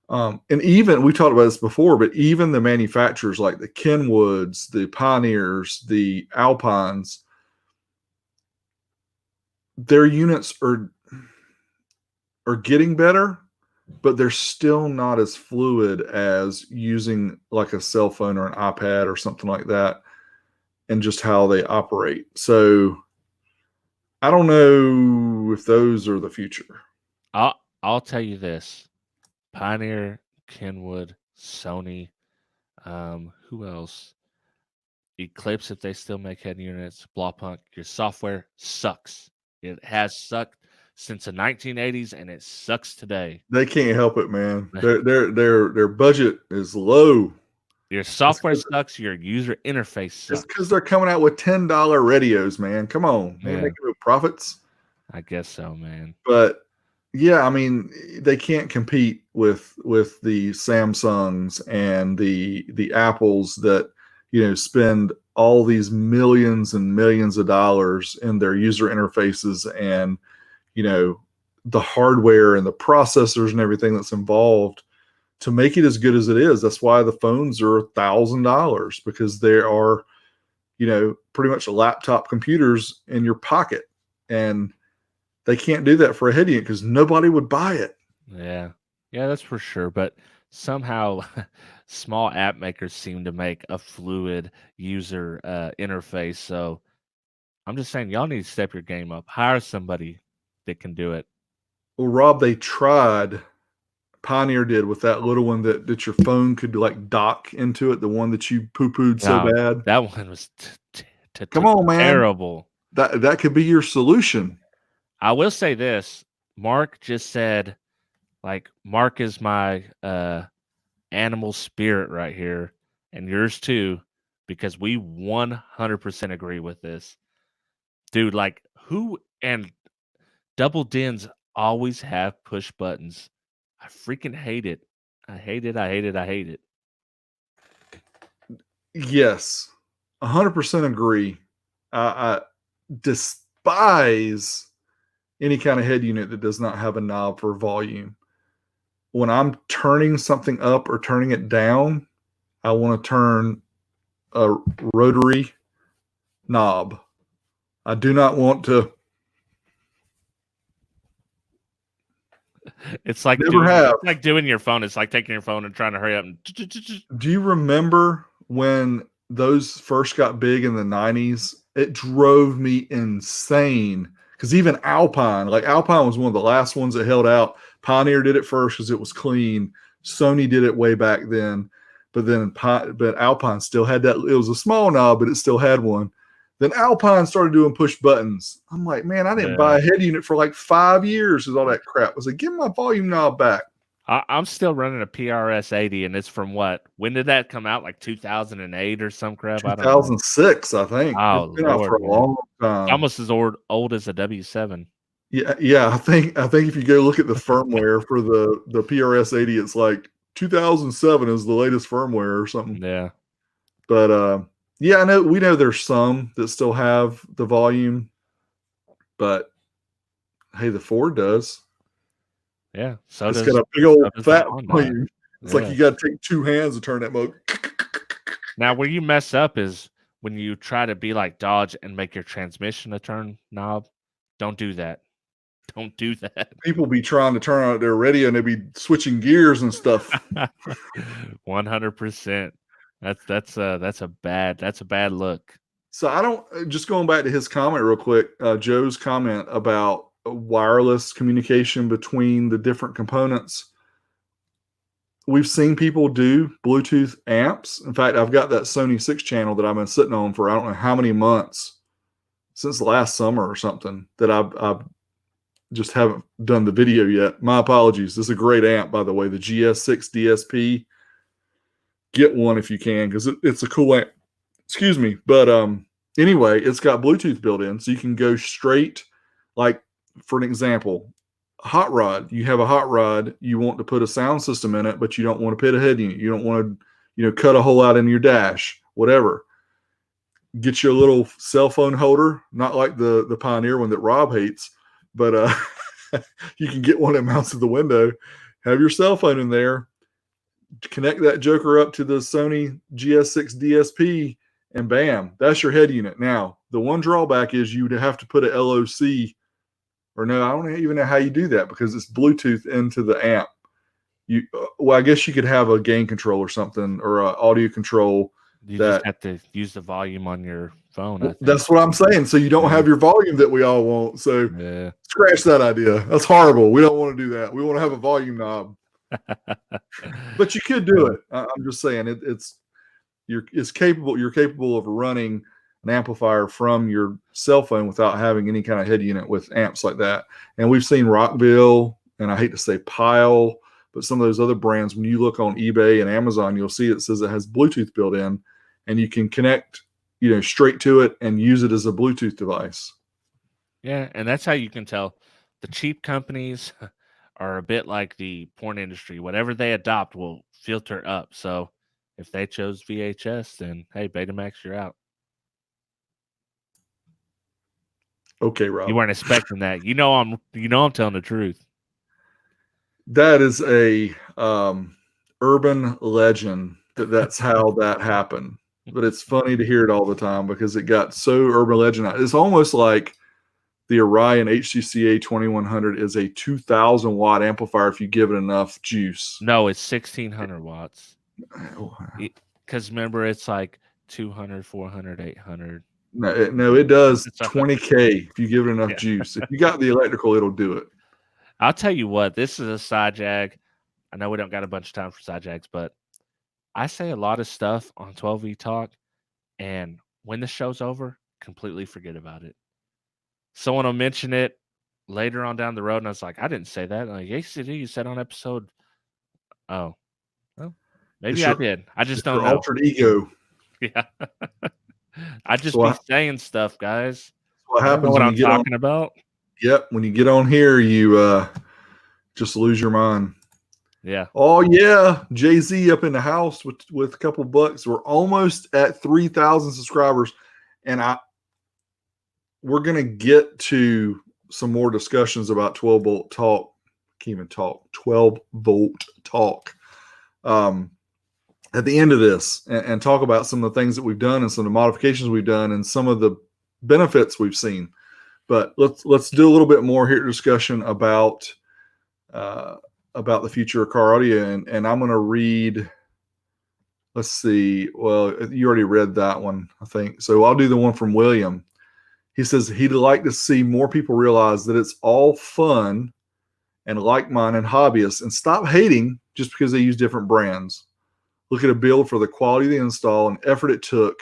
And even, we talked about this before, but even the manufacturers like the Kenwoods, the Pioneers, the Alpines, their units are getting better, but they're still not as fluid as using like a cell phone or an iPad or something like that, and just how they operate. So I don't know if those are the future. I'll tell you this: Pioneer, Kenwood, Sony, who else? Eclipse, if they still make head units, Blawpunk, your software sucks. It has sucked since the 1980s, and it sucks today. They can't help it, man. Their budget is low. Your software sucks. Your user interface It's sucks. because they're coming out with $10 radios, man. Come on, they Yeah, make no profits. I guess so, man. But yeah, I mean, they can't compete with the Samsungs and the Apples that spend all these millions and millions of dollars in their user interfaces, and the hardware and the processors and everything that's involved to make it as good as it is. That's why the phones are $1,000, because they are pretty much laptop computers in your pocket, and they can't do that for a head unit because nobody would buy it. Yeah, yeah, that's for sure. But somehow, small app makers seem to make a fluid user interface. So I'm just saying, y'all need to step your game up. Hire somebody that can do it. Well, Rob, they tried. Pioneer did, with that little one that your phone could like dock into it, the one that you poo-pooed so No, bad. that one was Come on, man. terrible. That could be your solution. I will say this: Mark just said, like, Mark is my animal spirit right here, and yours too, because we 100% agree with this, dude. Like, who and double dins always have push buttons. I freaking hate it. I hate it. I hate it. I hate it. Yes, 100% agree. I despise any kind of head unit that does not have a knob for volume. When I'm turning something up or turning it down, I want to turn a rotary knob. I do not want to. It's like doing your phone. It's like taking your phone and trying to hurry up. Do you remember when those first got big in the 90s? It drove me insane because even Alpine was one of the last ones that held out. Pioneer did it first because it was clean. Sony did it way back then, but Alpine still had that. It was a small knob, but it still had one. Then Alpine started doing push buttons. I'm like, man, I didn't buy a head unit for like 5 years with all that crap. I was like, give me my volume knob back. I'm still running a PRS 80, and it's from what? When did that come out? Like 2008 or some crap? 2006, I think. Oh, it's been out for a long time. Almost as old as a W7. Yeah. I think if you go look at the firmware for the PRS 80, it's like 2007 is the latest firmware or something. Yeah. But yeah, we know there's some that still have the volume, but hey, the Ford does. Yeah, so it's got a big old fat volume. It's like you got to take 2 hands to turn that mode. Now, where you mess up is when you try to be like Dodge and make your transmission a turn knob. Don't do that. Don't do that. People be trying to turn on their radio and they be switching gears and stuff. 100%. That's a bad look. So I don't, just going back to his comment real quick, Joe's comment about wireless communication between the different components. We've seen people do Bluetooth amps. In fact, I've got that Sony 6 channel that I've been sitting on for I don't know how many months, since last summer or something, that I've just haven't done the video yet. My apologies. This is a great amp, by the way, the GS6 DSP. Get one if you can, because it's a cool amp. Excuse me. But anyway, it's got Bluetooth built in, so you can go straight, like, for an example, hot rod. You have a hot rod, you want to put a sound system in it, but you don't want to put a head unit. You don't want to, cut a hole out in your dash, whatever. Get you a little cell phone holder, not like the Pioneer one that Rob hates, but you can get one that mounts to the window. Have your cell phone in there, connect that joker up to the Sony GS6 DSP, and bam, that's your head unit. Now, the one drawback is you would have to put an LOC, or no, I don't even know how you do that because it's Bluetooth into the amp. Well, I guess you could have a gain control or something, or an audio control. You just have to use the volume on your phone. Well, that's what I'm saying. So you don't have your volume that we all want. So scratch that idea. That's horrible. We don't want to do that. We want to have a volume knob. But you could do it. I'm just saying it's capable. You're capable of running an amplifier from your cell phone without having any kind of head unit with amps like that. And we've seen Rockville, and I hate to say Pile, but some of those other brands, when you look on eBay and Amazon, you'll see it says it has Bluetooth built in, and you can connect, straight to it and use it as a Bluetooth device. Yeah, and that's how you can tell the cheap companies are a bit like the porn industry. Whatever they adopt will filter up. So if they chose VHS, then hey, Betamax, you're out. Okay, Rob. You weren't expecting that. I'm telling the truth. That is a urban legend that's how that happened. But it's funny to hear it all the time because it got so urban legend. It's almost like the Orion HCCA 2100 is a 2,000 watt amplifier if you give it enough juice. No, it's 1,600 watts. Because remember, it's like 200, 400, 800. No, it does 20K if you give it enough juice. If you got the electrical, it'll do it. I'll tell you what, this is a side jag. I know we don't got a bunch of time for side jags, but I say a lot of stuff on 12V Talk, and when the show's over, completely forget about it. Someone will mention it later on down the road, and I was like, I didn't say that. I'm like, yes, you said on episode. Oh, well, maybe I did. I just don't know. Altered ego. Yeah. I just be saying stuff, guys. What happens when I'm talking about? Yep. When you get on here, you just lose your mind. Yeah. Oh yeah, Jay-Z up in the house with a couple bucks. We're almost at 3,000 subscribers, and we're gonna get to some more discussions about 12-volt talk. Can't even talk 12-volt talk. At the end of this, and talk about some of the things that we've done and some of the modifications we've done and some of the benefits we've seen. But let's do a little bit more here discussion about the future of car audio, and I'm going to read. Let's see. Well, you already read that one, I think. So I'll do the one from William. He says he'd like to see more people realize that it's all fun and like-minded hobbyists and stop hating just because they use different brands. Look at a build for the quality of the install and effort it took,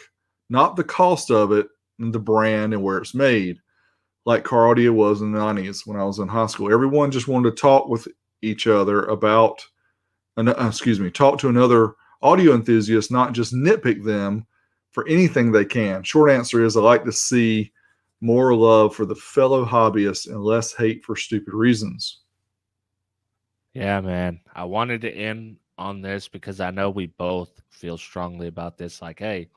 not the cost of it and the brand and where it's made, like car audio was in the 90s when I was in high school. Everyone just wanted to talk with each other about, talk to another audio enthusiast, not just nitpick them for anything they can. Short answer is I like to see more love for the fellow hobbyists and less hate for stupid reasons. Yeah, man. I wanted to end on this because I know we both feel strongly about this. Like, hey,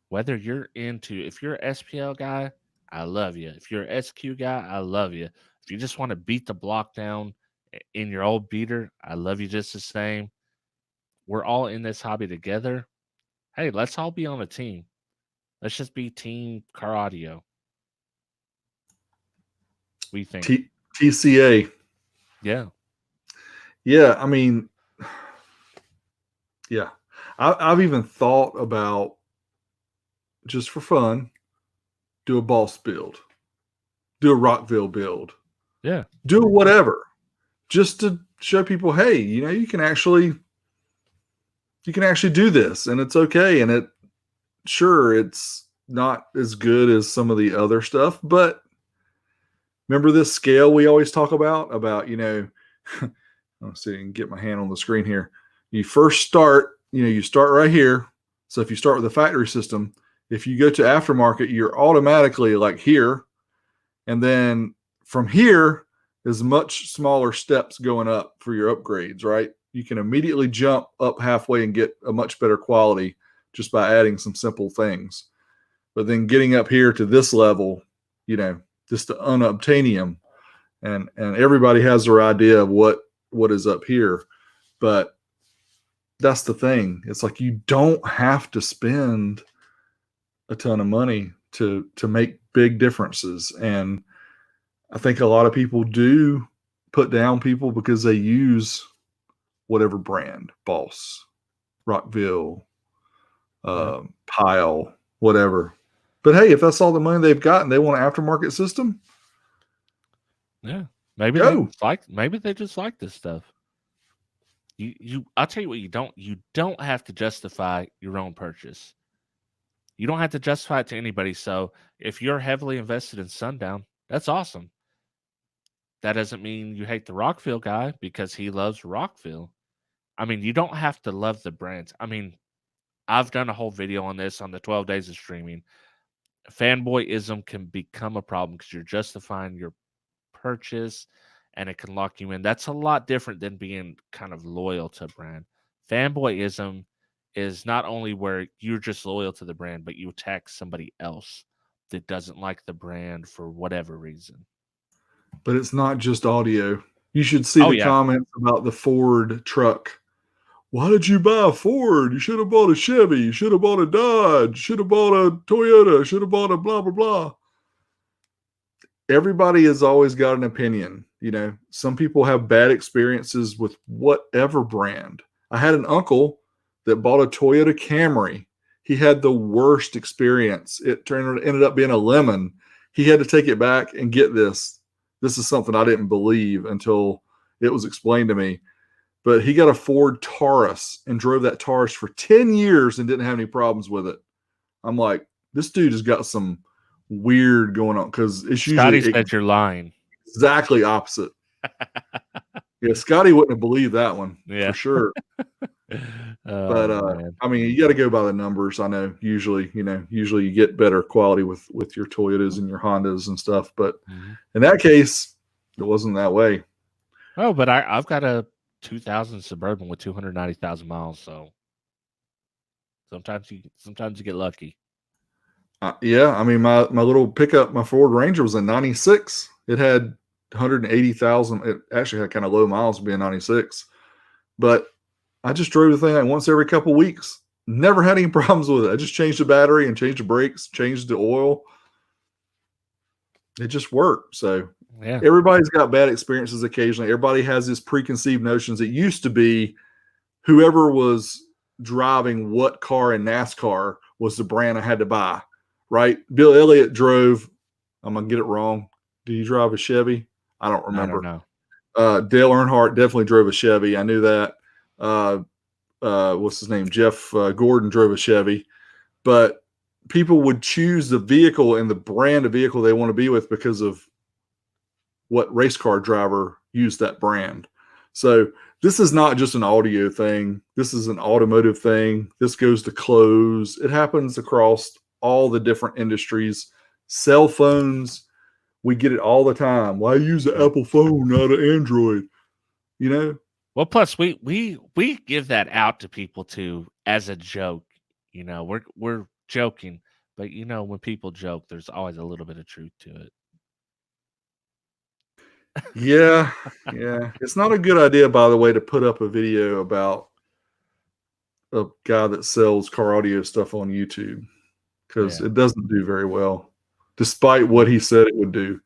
whether you're if you're an SPL guy, I love you. If you're an SQ guy, I love you. If you just want to beat the block down in your old beater, I love you just the same. We're all in this hobby together. Hey, let's all be on a team. Let's just be team car audio. What do you think? TCA. Yeah. Yeah, I mean, yeah. I've even thought about, just for fun, do a Boss build, do a Rockville build, Yeah. do whatever, just to show people, hey, you can actually do this, and it's okay. And it's not as good as some of the other stuff, but remember this scale we always talk about, let's see, I can get my hand on the screen here. You first start, you start right here. So if you start with the factory system, if you go to aftermarket, you're automatically like here. And then from here is much smaller steps going up for your upgrades, right? You can immediately jump up halfway and get a much better quality just by adding some simple things. But then getting up here to this level, just the unobtainium, and everybody has their idea of what is up here. But that's the thing. It's like you don't have to spend a ton of money to make big differences. And I think a lot of people do put down people because they use whatever brand, Boss, Rockville, Pile, whatever. But hey, if that's all the money they've got and they want an aftermarket system, yeah, maybe they just like this stuff. I'll tell you what, you don't have to justify your own purchase. You don't have to justify it to anybody. So if you're heavily invested in Sundown, that's awesome. That doesn't mean you hate the Rockville guy because he loves Rockville. I mean, you don't have to love the brands. I mean, I've done a whole video on this on the 12 days of streaming. Fanboyism can become a problem because you're justifying your purchase and it can lock you in. That's a lot different than being kind of loyal to a brand. Fanboyism is not only where you're just loyal to the brand, but you attack somebody else that doesn't like the brand for whatever reason. But it's not just audio. You should see the comments about the Ford truck. Why did you buy a Ford? You should have bought a Chevy. You should have bought a Dodge. You should have bought a Toyota. You should have bought a blah, blah, blah. Everybody has always got an opinion. Some people have bad experiences with whatever brand. I had an uncle that bought a Toyota Camry. He had the worst experience. It ended up being a lemon. He had to take it back and get this. This is something I didn't believe until it was explained to me. But he got a Ford Taurus and drove that Taurus for 10 years and didn't have any problems with it. I'm like, this dude has got some weird going on, because it's Scotty usually said you're lying. Exactly opposite. Yeah, Scotty wouldn't have believed that one for sure. But I mean, you got to go by the numbers. I know usually you get better quality with your Toyotas and your Hondas and stuff. But in that case, it wasn't that way. Oh, but I've got a 2000 Suburban with 290,000 miles. So sometimes you get lucky. Yeah, I mean, my little pickup, my Ford Ranger was a 96. It had 180,000. It actually had kind of low miles being 96, but I just drove the thing like once every couple of weeks. Never had any problems with it. I just changed the battery and changed the brakes, changed the oil. It just worked. So Yeah. everybody's got bad experiences occasionally. Everybody has this preconceived notions. It used to be whoever was driving what car in NASCAR was the brand I had to buy, right? Bill Elliott drove, I'm going to get it wrong. Did he drive a Chevy? I don't remember. I don't know. Dale Earnhardt definitely drove a Chevy. I knew that. What's his name? Jeff Gordon drove a Chevy. But people would choose the vehicle and the brand of vehicle they want to be with because of what race car driver used that brand. So this is not just an audio thing. This is an automotive thing. This goes to clothes. It happens across all the different industries. Cell phones, we get it all the time. Why use an Apple phone, not an Android? You know? Well, plus we give that out to people too as a joke. You know, we're joking, but you know, when people joke, there's always a little bit of truth to it. Yeah. It's not a good idea, by the way, to put up a video about a guy that sells car audio stuff on YouTube because it doesn't do very well, despite what he said it would do.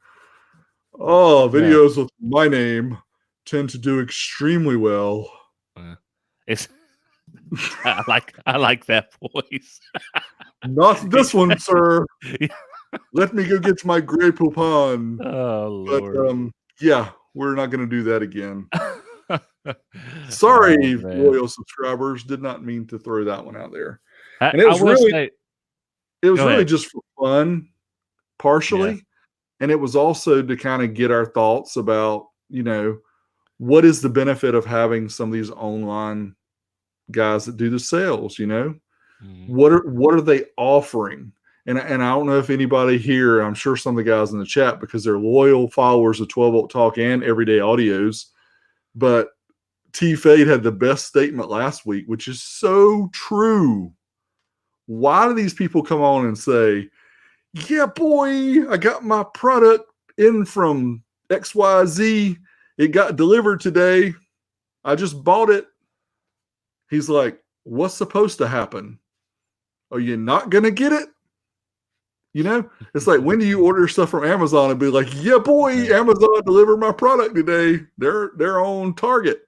Oh, videos with my name tend to do extremely well. It's I like that voice. Not this one, sir. Let me go get my Grey Poupon. Oh, Lord. But yeah, we're not going to do that again. Sorry, loyal subscribers. Did not mean to throw that one out there. And it was really just for fun, partially. Yeah. And it was also to kind of get our thoughts about, you know, what is the benefit of having some of these online guys that do the sales, you know? Mm-hmm. What are they offering? And I don't know if anybody here, I'm sure some of the guys in the chat, because they're loyal followers of 12 Volt Talk and Everyday Audios, but T-Fade had the best statement last week, which is so true. Why do these people come on and say, yeah, boy, I got my product in from XYZ. It got delivered today. I just bought it. He's like, what's supposed to happen? Are you not going to get it? You know, it's like, when do you order stuff from Amazon and be like, yeah, boy, Amazon delivered my product today. They're on target.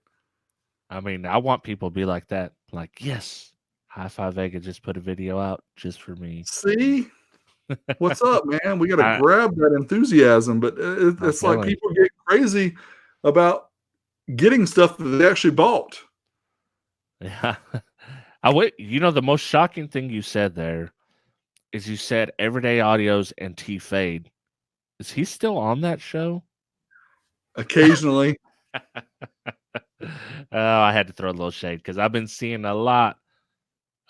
I mean, I want people to be like that. Like, yes, HifiVega just put a video out just for me. See? What's up, man? We got to grab that enthusiasm, but it's like people get crazy about getting stuff that they actually bought. Yeah. You know, the most shocking thing you said there is you said Everyday Audios and T-Fade. Is he still on that show? Occasionally. I had to throw a little shade because I've been seeing a lot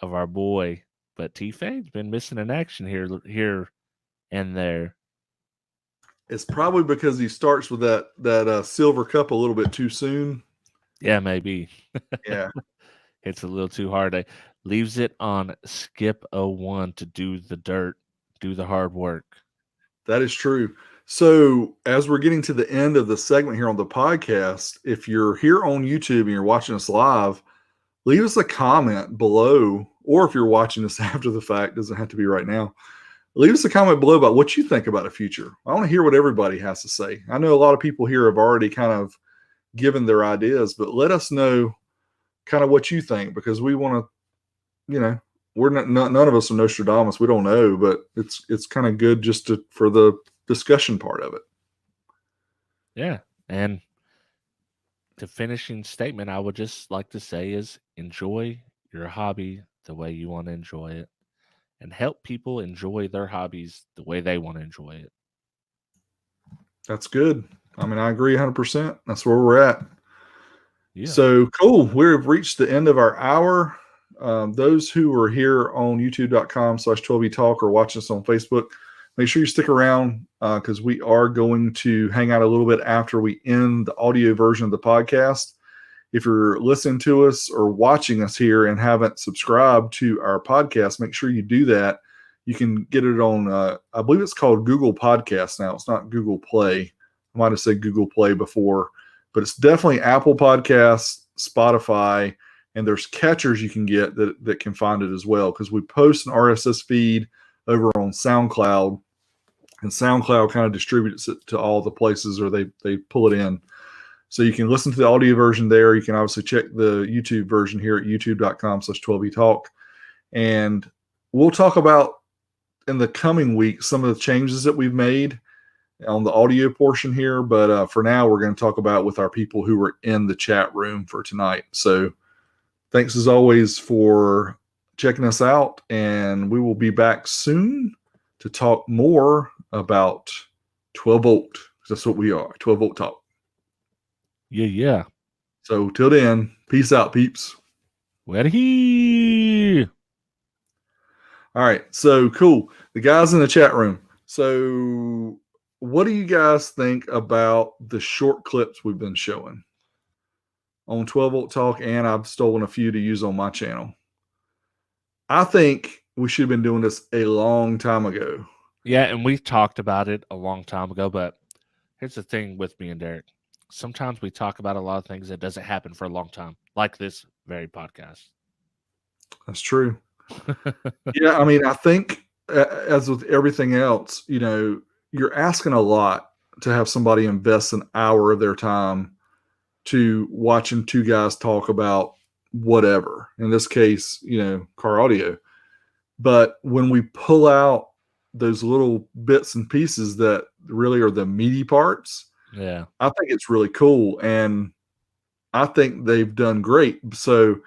of our boy, but T-Fade's been missing in action here and there. It's probably because he starts with that silver cup a little bit too soon. Yeah, maybe. Yeah. It's a little too hard. Leaves it on skip 01 to do the dirt, do the hard work. That is true. So as we're getting to the end of the segment here on the podcast, if you're here on YouTube and you're watching us live, leave us a comment below, or if you're watching us after the fact, doesn't have to be right now, leave us a comment below about what you think about the future. I want to hear what everybody has to say. I know a lot of people here have already kind of given their ideas, but let us know kind of what you think, because we want to, you know, we're none of us are Nostradamus. We don't know, but it's kind of good just for the discussion part of it. Yeah. And the finishing statement I would just like to say is enjoy your hobby the way you want to enjoy it, and help people enjoy their hobbies the way they want to enjoy it. That's good. I mean, I agree 100%. That's where we're at. Yeah. So cool. We've reached the end of our hour. Those who are here on youtube.com/12vtalk or watching us on Facebook, make sure you stick around because we are going to hang out a little bit after we end the audio version of the podcast. if you're listening to us or watching us here and haven't subscribed to our podcast, make sure you do that. You can get it on, I believe it's called Google Podcasts now. It's not Google Play. I might have said Google Play before, but it's definitely Apple Podcasts, Spotify, and there's catchers you can get that can find it as well, because we post an RSS feed over on SoundCloud, and SoundCloud kind of distributes it to all the places, or they pull it in. So you can listen to the audio version there. You can obviously check the YouTube version here at youtube.com/12etalk. And we'll talk about in the coming weeks some of the changes that we've made on the audio portion here. But for now, we're going to talk about with our people who were in the chat room for tonight. So thanks as always for checking us out. And we will be back soon to talk more about 12 volt. That's what we are, 12 volt talk. Yeah. So till then, peace out, peeps. Where he? All right, so cool. The guys in the chat room. So what do you guys think about the short clips we've been showing on 12 volt talk? And I've stolen a few to use on my channel. I think we should have been doing this a long time ago. Yeah, and we've talked about it a long time ago, but here's the thing with me and Derek. Sometimes we talk about a lot of things that doesn't happen for a long time, like this very podcast. That's true. Yeah, I mean, I think as with everything else, you're asking a lot to have somebody invest an hour of their time to watching two guys talk about whatever. In this case, car audio. But when we pull out those little bits and pieces that really are the meaty parts, yeah, I think it's really cool. And I think they've done great. So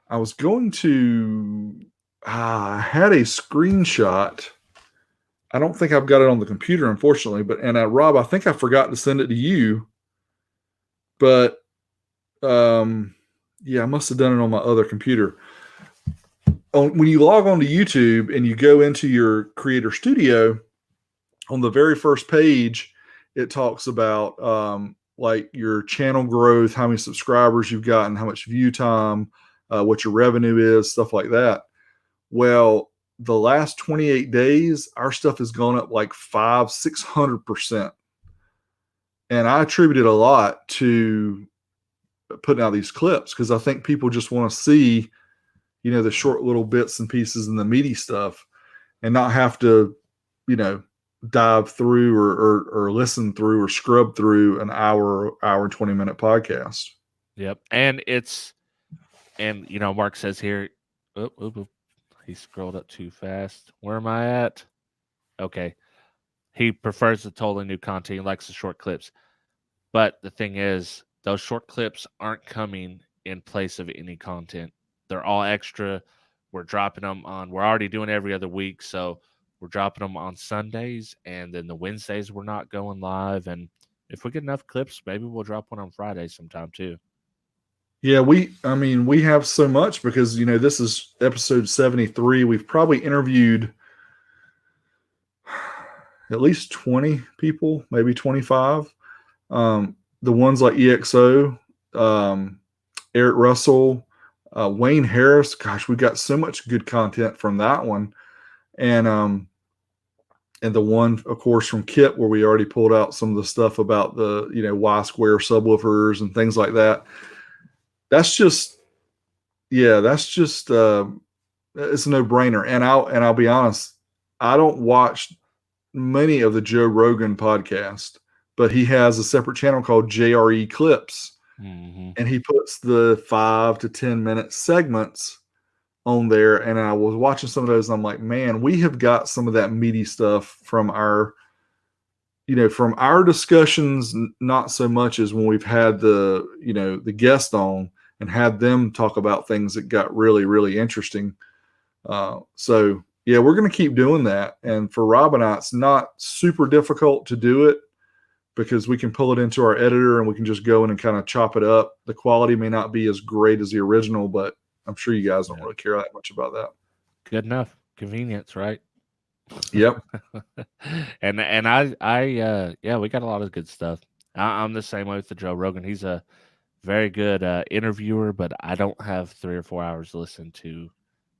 I was going to, I had a screenshot. I don't think I've got it on the computer, unfortunately, and Rob, I think I forgot to send it to you, but yeah, I must have done it on my other computer. When you log on to YouTube and you go into your Creator Studio, on the very first page, it talks about like your channel growth, how many subscribers you've gotten, how much view time, what your revenue is, stuff like that. Well, the last 28 days, our stuff has gone up like 500-600%. And I attribute it a lot to putting out these clips, because I think people just want to see, the short little bits and pieces and the meaty stuff, and not have to, dive through or listen through or scrub through an hour and 20-minute podcast. Yep. And Mark says here, he scrolled up too fast. Where am I at? Okay. He prefers the totally new content. He likes the short clips. But the thing is, those short clips aren't coming in place of any content. They're all extra. We're dropping them we're already doing every other week. So we're dropping them on Sundays, and then the Wednesdays we're not going live. And if we get enough clips, maybe we'll drop one on Friday sometime too. Yeah, we have so much because, this is episode 73. We've probably interviewed at least 20 people, maybe 25. The ones like EXO, Eric Russell, Wayne Harris. Gosh, we got so much good content from that one. And the one, of course, from Kit, where we already pulled out some of the stuff about the, Y-square subwoofers and things like that. It's a no-brainer. And I'll be honest, I don't watch many of the Joe Rogan podcast, but he has a separate channel called JRE Clips. Mm-hmm. And he puts the 5 to 10 minute segments on there. And I was watching some of those, and I'm like, man, we have got some of that meaty stuff from our discussions, not so much as when we've had the guest on and had them talk about things that got really, really interesting. So yeah, we're going to keep doing that. And for Rob and I, it's not super difficult to do it, because we can pull it into our editor and we can just go in and kind of chop it up. The quality may not be as great as the original, but I'm sure you guys don't really care that much about that. Good enough. Convenience, right? Yep. and I we got a lot of good stuff. I'm the same way with the Joe Rogan. He's a very good interviewer, but I don't have 3 or 4 hours to listen to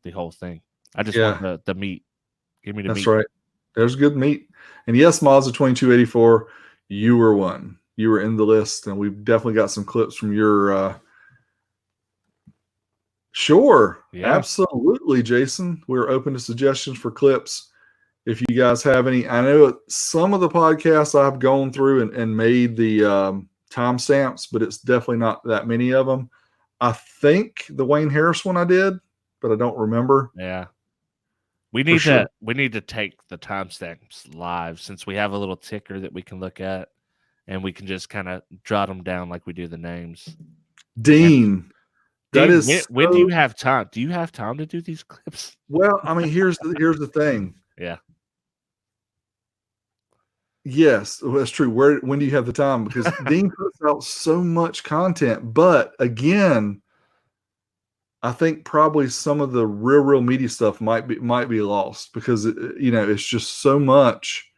the whole thing. I just want Yeah, the meat. Give me the that's meat. right. There's good meat. And yes, Mazda 2284, you were one. You were in the list, and we've definitely got some clips from your. Sure, Yeah. absolutely, Jason. We're open to suggestions for clips. If you guys have any, I know some of the podcasts I've gone through and made the timestamps, but it's definitely not that many of them. I think the Wayne Harris one I did, but I don't remember Yeah. for sure. We need to take the timestamps live since we have a little ticker that we can look at and we can just kind of jot them down like we do the names. And Dean, that Dean, is when do so you have time? Do you have time to do these clips? well. I mean, here's the thing. Yeah. Yes, well, that's true. When do you have the time? Because Dean puts out so much content, but again, I think probably some of the real meaty stuff might be lost because it's just so much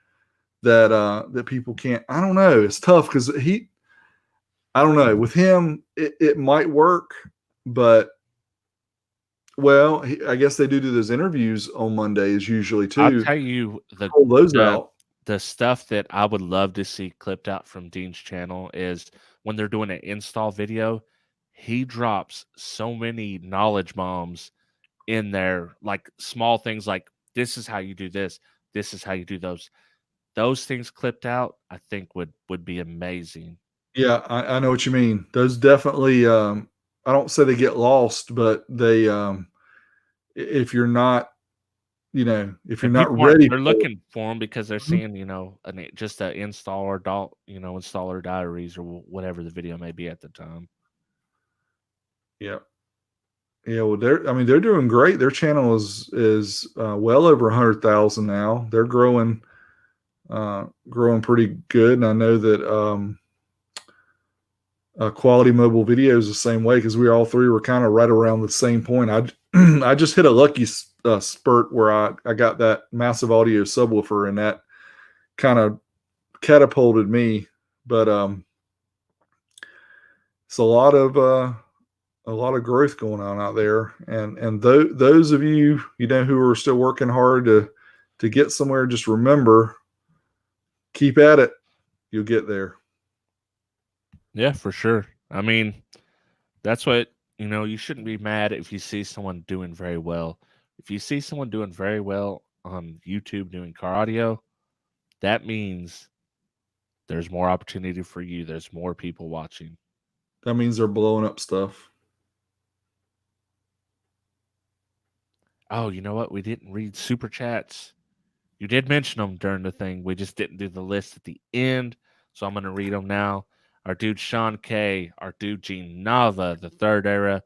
that people can't. I don't know. It's tough because I don't know, with him it might work, but well, I guess they do those interviews on Mondays usually I'll too. tell you Pull those the out. the stuff that I would love to see clipped out from Dean's channel is when they're doing an install video, he drops so many knowledge bombs in there, like small things like this is how you do this, this is how you do those. Those things clipped out, I think would be amazing. Yeah, I know what you mean. Those definitely. I don't say they get lost, but they. If you're not, if you're And not people aren't ready they're for it. looking for them because they're Mhm. seeing, just a installer installer diaries or whatever the video may be at the time. Yeah. Yeah, well, they're doing great. Their channel is well over 100,000 now. They're growing pretty good, and I know that Quality Mobile Videos the same way because we all three were kind of right around the same point. I I just hit a lucky spurt where I got that massive audio subwoofer, and that kind of catapulted me. But it's a lot of growth going on out there, and those of you who are still working hard to get somewhere, just remember, keep at it, you'll get there. Yeah, for sure. I mean, that's what, you shouldn't be mad if you see someone doing very well. If you see someone doing very well on YouTube doing car audio, that means there's more opportunity for you. There's more people watching. That means they're blowing up stuff. Oh, you know what? We didn't read super chats. You did mention them during the thing. We just didn't do the list at the end. So I'm going to read them now. Our dude Sean K, our dude Gene Nava, the third era,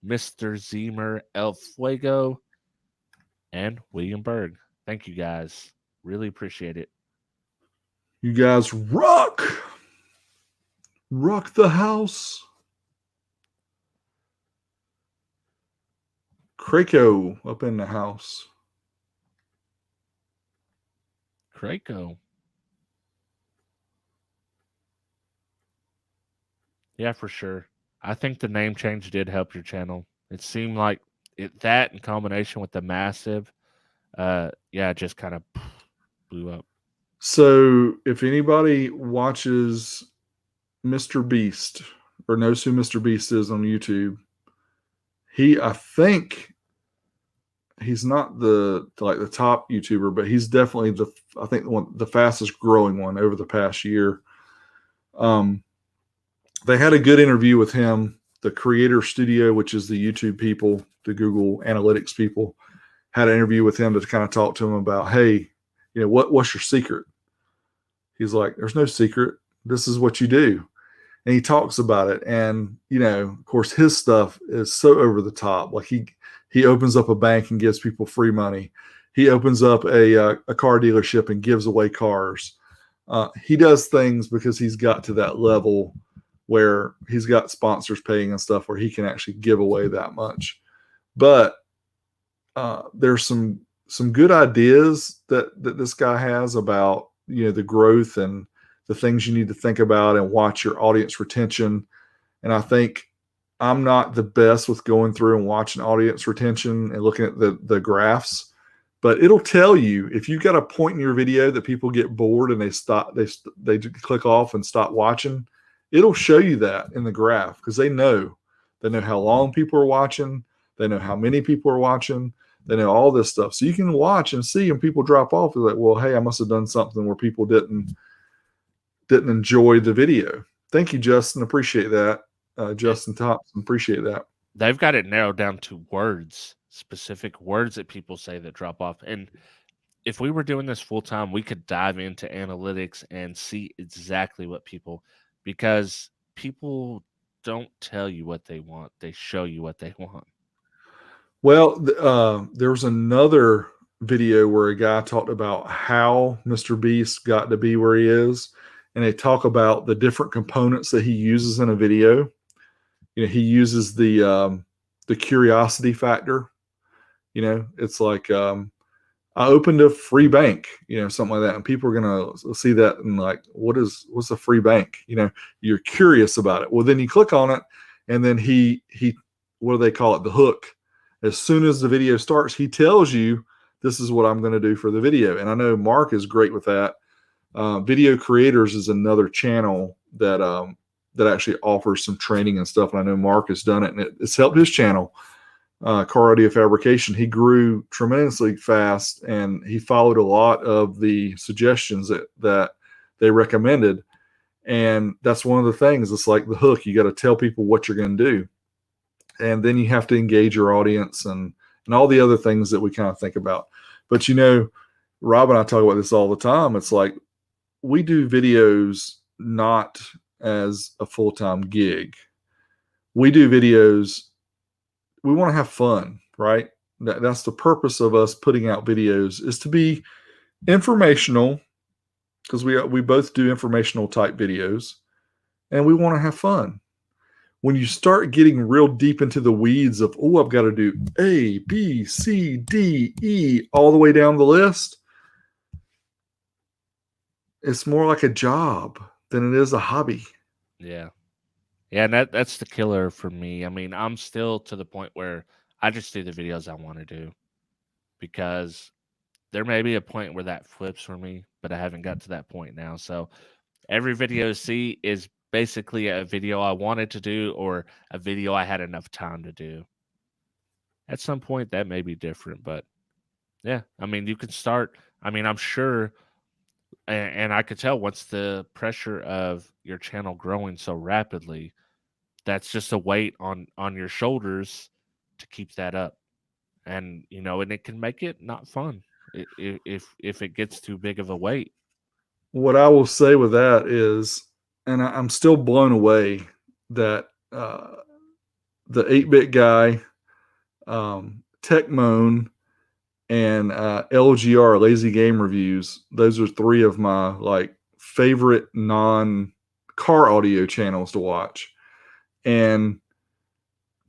Mr. Zemer, El Fuego, and William Berg. Thank you guys. Really appreciate it. You guys rock the house. Krakow up in the house. Krakow. Yeah, for sure. I think the name change did help your channel. It seemed like that in combination with the massive, it just kind of blew up. So if anybody watches Mr. Beast or knows who Mr. Beast is on YouTube, I think he's not the top YouTuber, but he's definitely the fastest growing one over the past year. They had a good interview with him. The Creator Studio, which is the YouTube people, the Google Analytics people, had an interview with him to kind of talk to him about, hey, what's your secret? He's like, there's no secret. This is what you do. And he talks about it. And, of course, his stuff is so over the top. Like he opens up a bank and gives people free money. He opens up a car dealership and gives away cars. He does things because he's got to that level where he's got sponsors paying and stuff where he can actually give away that much. But there's some good ideas that this guy has about the growth and the things you need to think about and watch your audience retention And I think I'm not the best with going through and watching audience retention and looking at the graphs, but it'll tell you if you've got a point in your video that people get bored and they click off and stop watching. It'll show you that in the graph because they know how long people are watching, they know how many people are watching, they know all this stuff. So you can watch and see when people drop off. You're like, well, hey, I must have done something where people didn't enjoy the video. Thank you, Justin. Appreciate that. Justin Thompson, appreciate that. They've got it narrowed down to words, specific words that people say that drop off. And if we were doing this full time, we could dive into analytics and see exactly what because people don't tell you what they want. They show you what they want. Well, there was another video where a guy talked about how Mr. Beast got to be where he is. And they talk about the different components that he uses in a video. You know, he uses the curiosity factor. You know, it's like I opened a free bank, you know, something like that, and people are gonna see that and like, what's a free bank? You know, you're curious about it. Well, then you click on it, and then he what do they call it? The hook. As soon as the video starts, he tells you this is what I'm going to do for the video. And I know Mark is great with that. Video Creators is another channel that actually offers some training and stuff. And I know Mark has done it, and it's helped his channel, Car Audio Fabrication. He grew tremendously fast, and he followed a lot of the suggestions that they recommended. And that's one of the things. It's like the hook. You got to tell people what you're going to do, and then you have to engage your audience and all the other things that we kind of think about. But you know, Rob and I talk about this all the time. It's like we do videos not as a full-time gig. We do videos, we want to have fun, right? That's the purpose of us putting out videos, is to be informational, because we both do informational type videos, and we want to have fun. When you start getting real deep into the weeds of, oh, I've got to do A, B, C, D, E, all the way down the list, it's more like a job than it is a hobby. Yeah. Yeah, and that's the killer for me. I mean, I'm still to the point where I just do the videos I want to do, because there may be a point where that flips for me, but I haven't got to that point now. So every video you see is basically a video I wanted to do or a video I had enough time to do. At some point, that may be different, but yeah, I mean, you can start. I mean, I'm sure, and I could tell once the pressure of your channel growing so rapidly, that's just a weight on your shoulders to keep that up. And you know, and it can make it not fun if it gets too big of a weight. What I will say with that is, and I'm still blown away that the 8-bit guy, Techmoan, and LGR, Lazy Game Reviews, those are three of my like favorite non-car audio channels to watch. And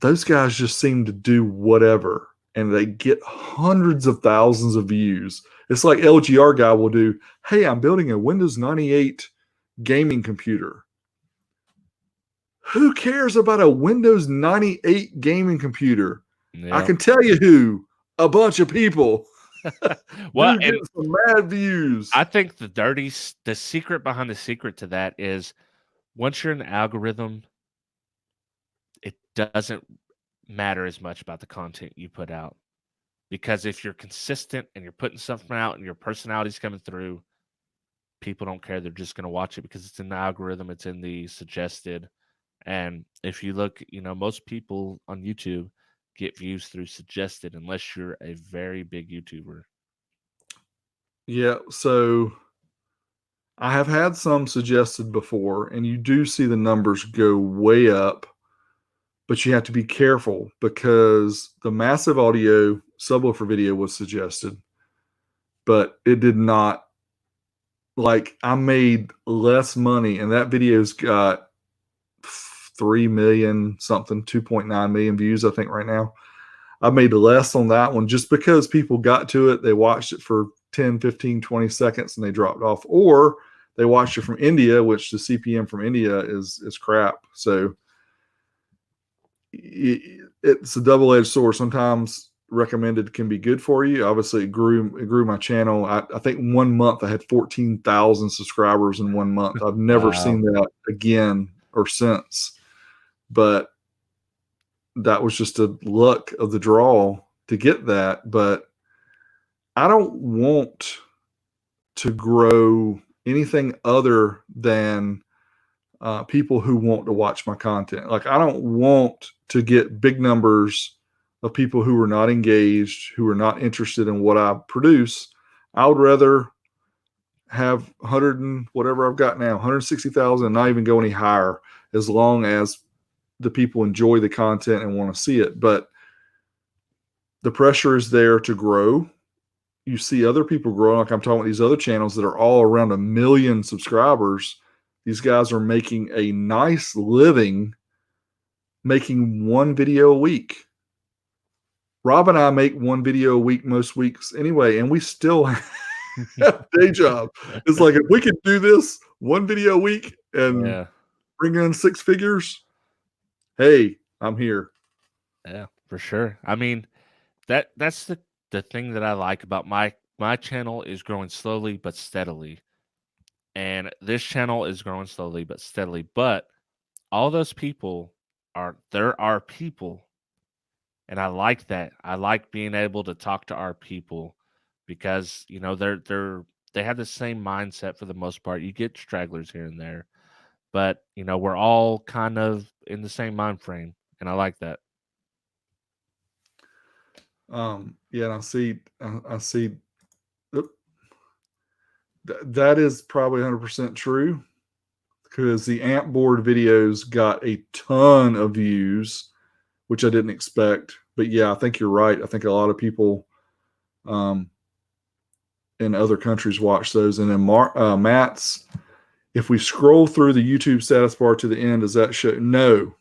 those guys just seem to do whatever, and they get hundreds of thousands of views. It's like LGR guy will do, hey, I'm building a Windows 98 gaming computer. Who cares about a Windows 98 gaming computer? Yeah. I can tell you who. A bunch of people. Well, and some mad views. I think the secret behind the secret to that is, once you're in the algorithm, it doesn't matter as much about the content you put out. Because if you're consistent and you're putting something out and your personality's coming through, people don't care. They're just going to watch it because it's in the algorithm, it's in the suggested. And if you look, you know, most people on YouTube get views through suggested, unless you're a very big YouTuber. Yeah, so I have had some suggested before, and you do see the numbers go way up, but you have to be careful because the massive audio subwoofer video was suggested, but it did not, like, I made less money, and that video's got 3 million something, 2.9 million views, I think, right now. I made less on that one just because people got to it. They watched it for 10, 15, 20 seconds and they dropped off, or they watched it from India, which the CPM from India is crap. So it's a double-edged sword. Sometimes recommended can be good for you. Obviously, it grew my channel. I think 1 month I had 14,000 subscribers in 1 month. I've never seen Wow. that again or since. But that was just a luck of the draw to get that. But I don't want to grow anything other than people who want to watch my content. Like, I don't want to get big numbers of people who are not engaged, who are not interested in what I produce. I would rather have 100 and whatever I've got now, 160,000, and not even go any higher, as long as the people enjoy the content and want to see it. But the pressure is there to grow. You see other people growing, like I'm talking about these other channels that are all around 1 million subscribers. These guys are making a nice living making 1 video a week. Rob and I make 1 video a week most weeks anyway, and we still have a day job. It's like, if we could do this 1 video a week and Yeah. bring in 6 figures, hey, I'm here. Yeah, for sure. I mean, that's the thing that I like about my channel is growing slowly but steadily. And this channel is growing slowly but steadily. But all those people there are people. And I like that. I like being able to talk to our people because, you know, they have the same mindset for the most part. You get stragglers here and there, but you know, we're all kind of in the same mind frame, and I like that. Yeah, and I see oop, that is probably 100% true, because the amp board videos got a ton of views, which I didn't expect. But yeah, I think you're right. I think a lot of people in other countries watch those. And then Matt's, if we scroll through the YouTube status bar to the end, does that show? No.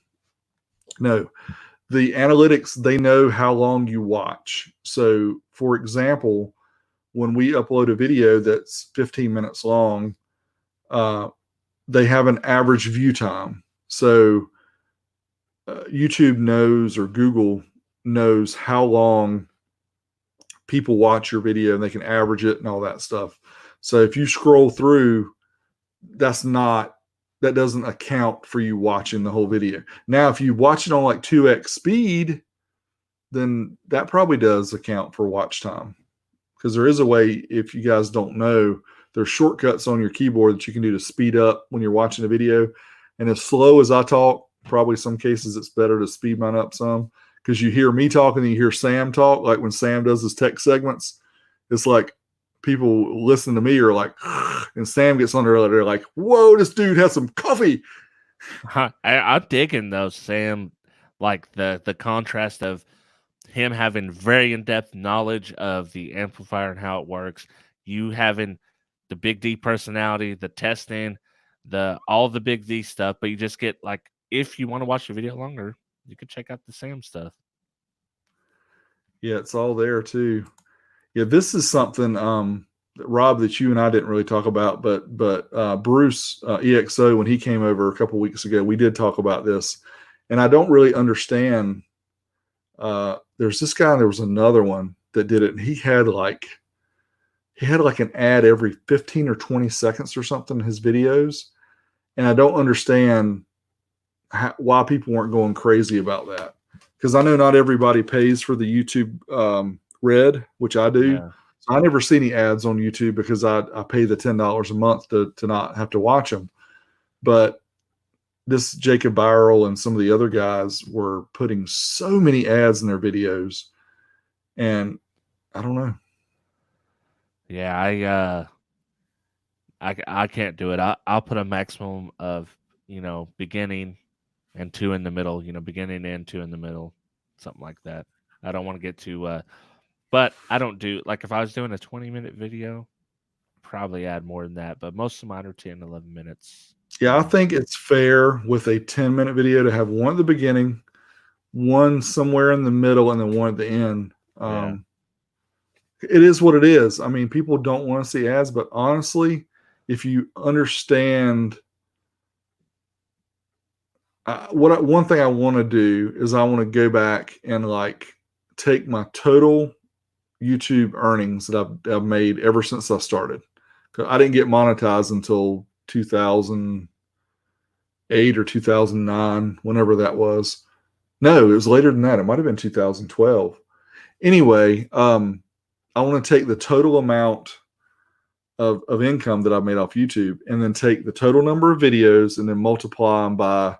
The analytics, they know how long you watch. So, for example, when we upload a video that's 15 minutes long, they have an average view time. So YouTube knows, or Google knows, how long people watch your video, and they can average it and all that stuff. So if you scroll through, that doesn't account for you watching the whole video. Now, if you watch it on like 2x speed, then that probably does account for watch time, because there is a way, if you guys don't know, there's shortcuts on your keyboard that you can do to speed up when you're watching a video. And as slow as I talk, probably some cases it's better to speed mine up some, because you hear me talk and then you hear Sam talk. Like when Sam does his tech segments, it's like people listen to me are like, and Sam gets on there, they're like, whoa, this dude has some coffee. I'm digging though, Sam, like the contrast of him having very in-depth knowledge of the amplifier and how it works, you having the big D personality, the testing, all the big D stuff, but you just get, like, if you want to watch the video longer, you can check out the Sam stuff. Yeah, it's all there too. Yeah, this is something, Rob, that you and I didn't really talk about, but Bruce EXO, when he came over a couple weeks ago, we did talk about this, and I don't really understand. There's this guy, and there was another one that did it, and he had like an ad every 15 or 20 seconds or something in his videos, and I don't understand why people weren't going crazy about that, because I know not everybody pays for the YouTube Red, which I do. Yeah. So I never see any ads on YouTube because I pay the $10 a month to not have to watch them. But this Jacob Viral and some of the other guys were putting so many ads in their videos, and I don't know. Yeah, I can't do it. I'll put a maximum of, beginning and 2 in the middle, beginning and 2 in the middle, something like that. I don't want to get too but I don't do, like, if I was doing a 20-minute video, probably add more than that, but most of mine are 10, 11 minutes. Yeah, I think it's fair with a 10-minute video to have one at the beginning, one somewhere in the middle, and then one at the end. Yeah. It is what it is. I mean, people don't want to see ads, but honestly, if you understand one thing I want to do is I want to go back and like take my total YouTube earnings that I've made ever since I started. 'Cause I didn't get monetized until 2008 or 2009, whenever that was. No, it was later than that. It might have been 2012. Anyway, I want to take the total amount of income that I've made off YouTube and then take the total number of videos and then multiply them by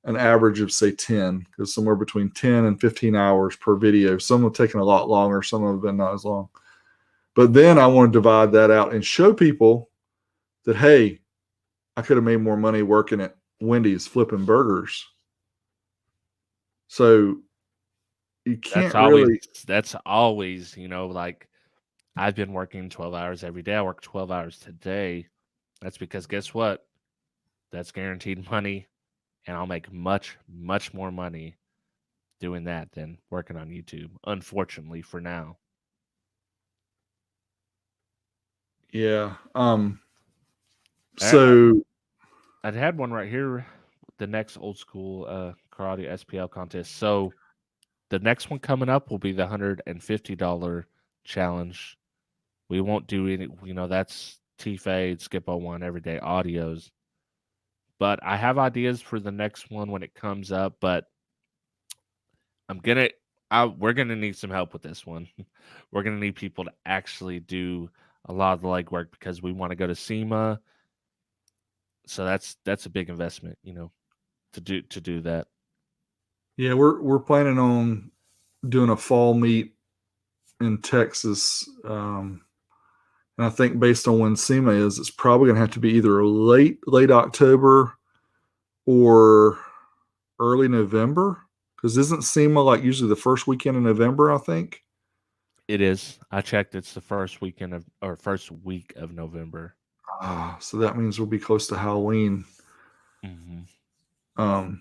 an average of say 10, because somewhere between 10 and 15 hours per video. Some have taken a lot longer, some have been not as long. But then I want to divide that out and show people that, hey, I could have made more money working at Wendy's flipping burgers. So you can't really. That's always, like I've been working 12 hours every day. I work 12 hours today. That's because guess what? That's guaranteed money. And I'll make much, much more money doing that than working on YouTube, unfortunately, for now. Yeah. So I'd had one right here, the next old school karate SPL contest. So the next one coming up will be the $150 challenge. We won't do any, that's T-Fade, Skip01, everyday audios. But I have ideas for the next one when it comes up, but we're gonna need some help with this one. We're gonna need people to actually do a lot of the legwork because we want to go to SEMA. So that's a big investment, to do that. yeah, we're planning on doing a fall meet in Texas. And I think based on when SEMA is, it's probably going to have to be either late October or early November. Because isn't SEMA like usually the first weekend in November? I think it is. I checked. It's the first week of November. So that means we'll be close to Halloween. Mm-hmm.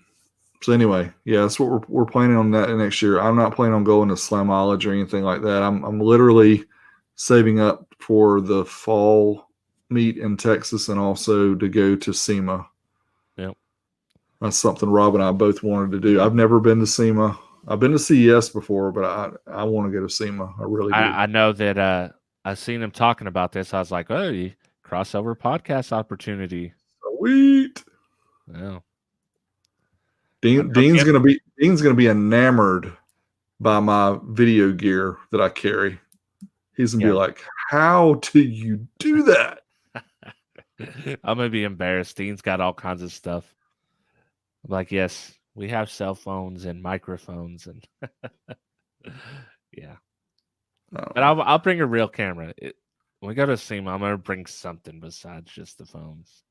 So anyway, yeah, that's what we're planning on that next year. I'm not planning on going to Slamology or anything like that. I'm literally saving up for the fall meet in Texas and also to go to SEMA. Yep. That's something Rob and I both wanted to do. I've never been to SEMA. I've been to CES before, but I want to go to SEMA. I really do. I know that I seen him talking about this. I was like, oh, crossover podcast opportunity. Sweet. Yeah. Dean's gonna be enamored by my video gear that I carry. He's gonna be like, "How do you do that?" I'm gonna be embarrassed. Dean's got all kinds of stuff. I'm like, yes, we have cell phones and microphones and yeah. But I'll bring a real camera. When we go to SEMA, I'm gonna bring something besides just the phones.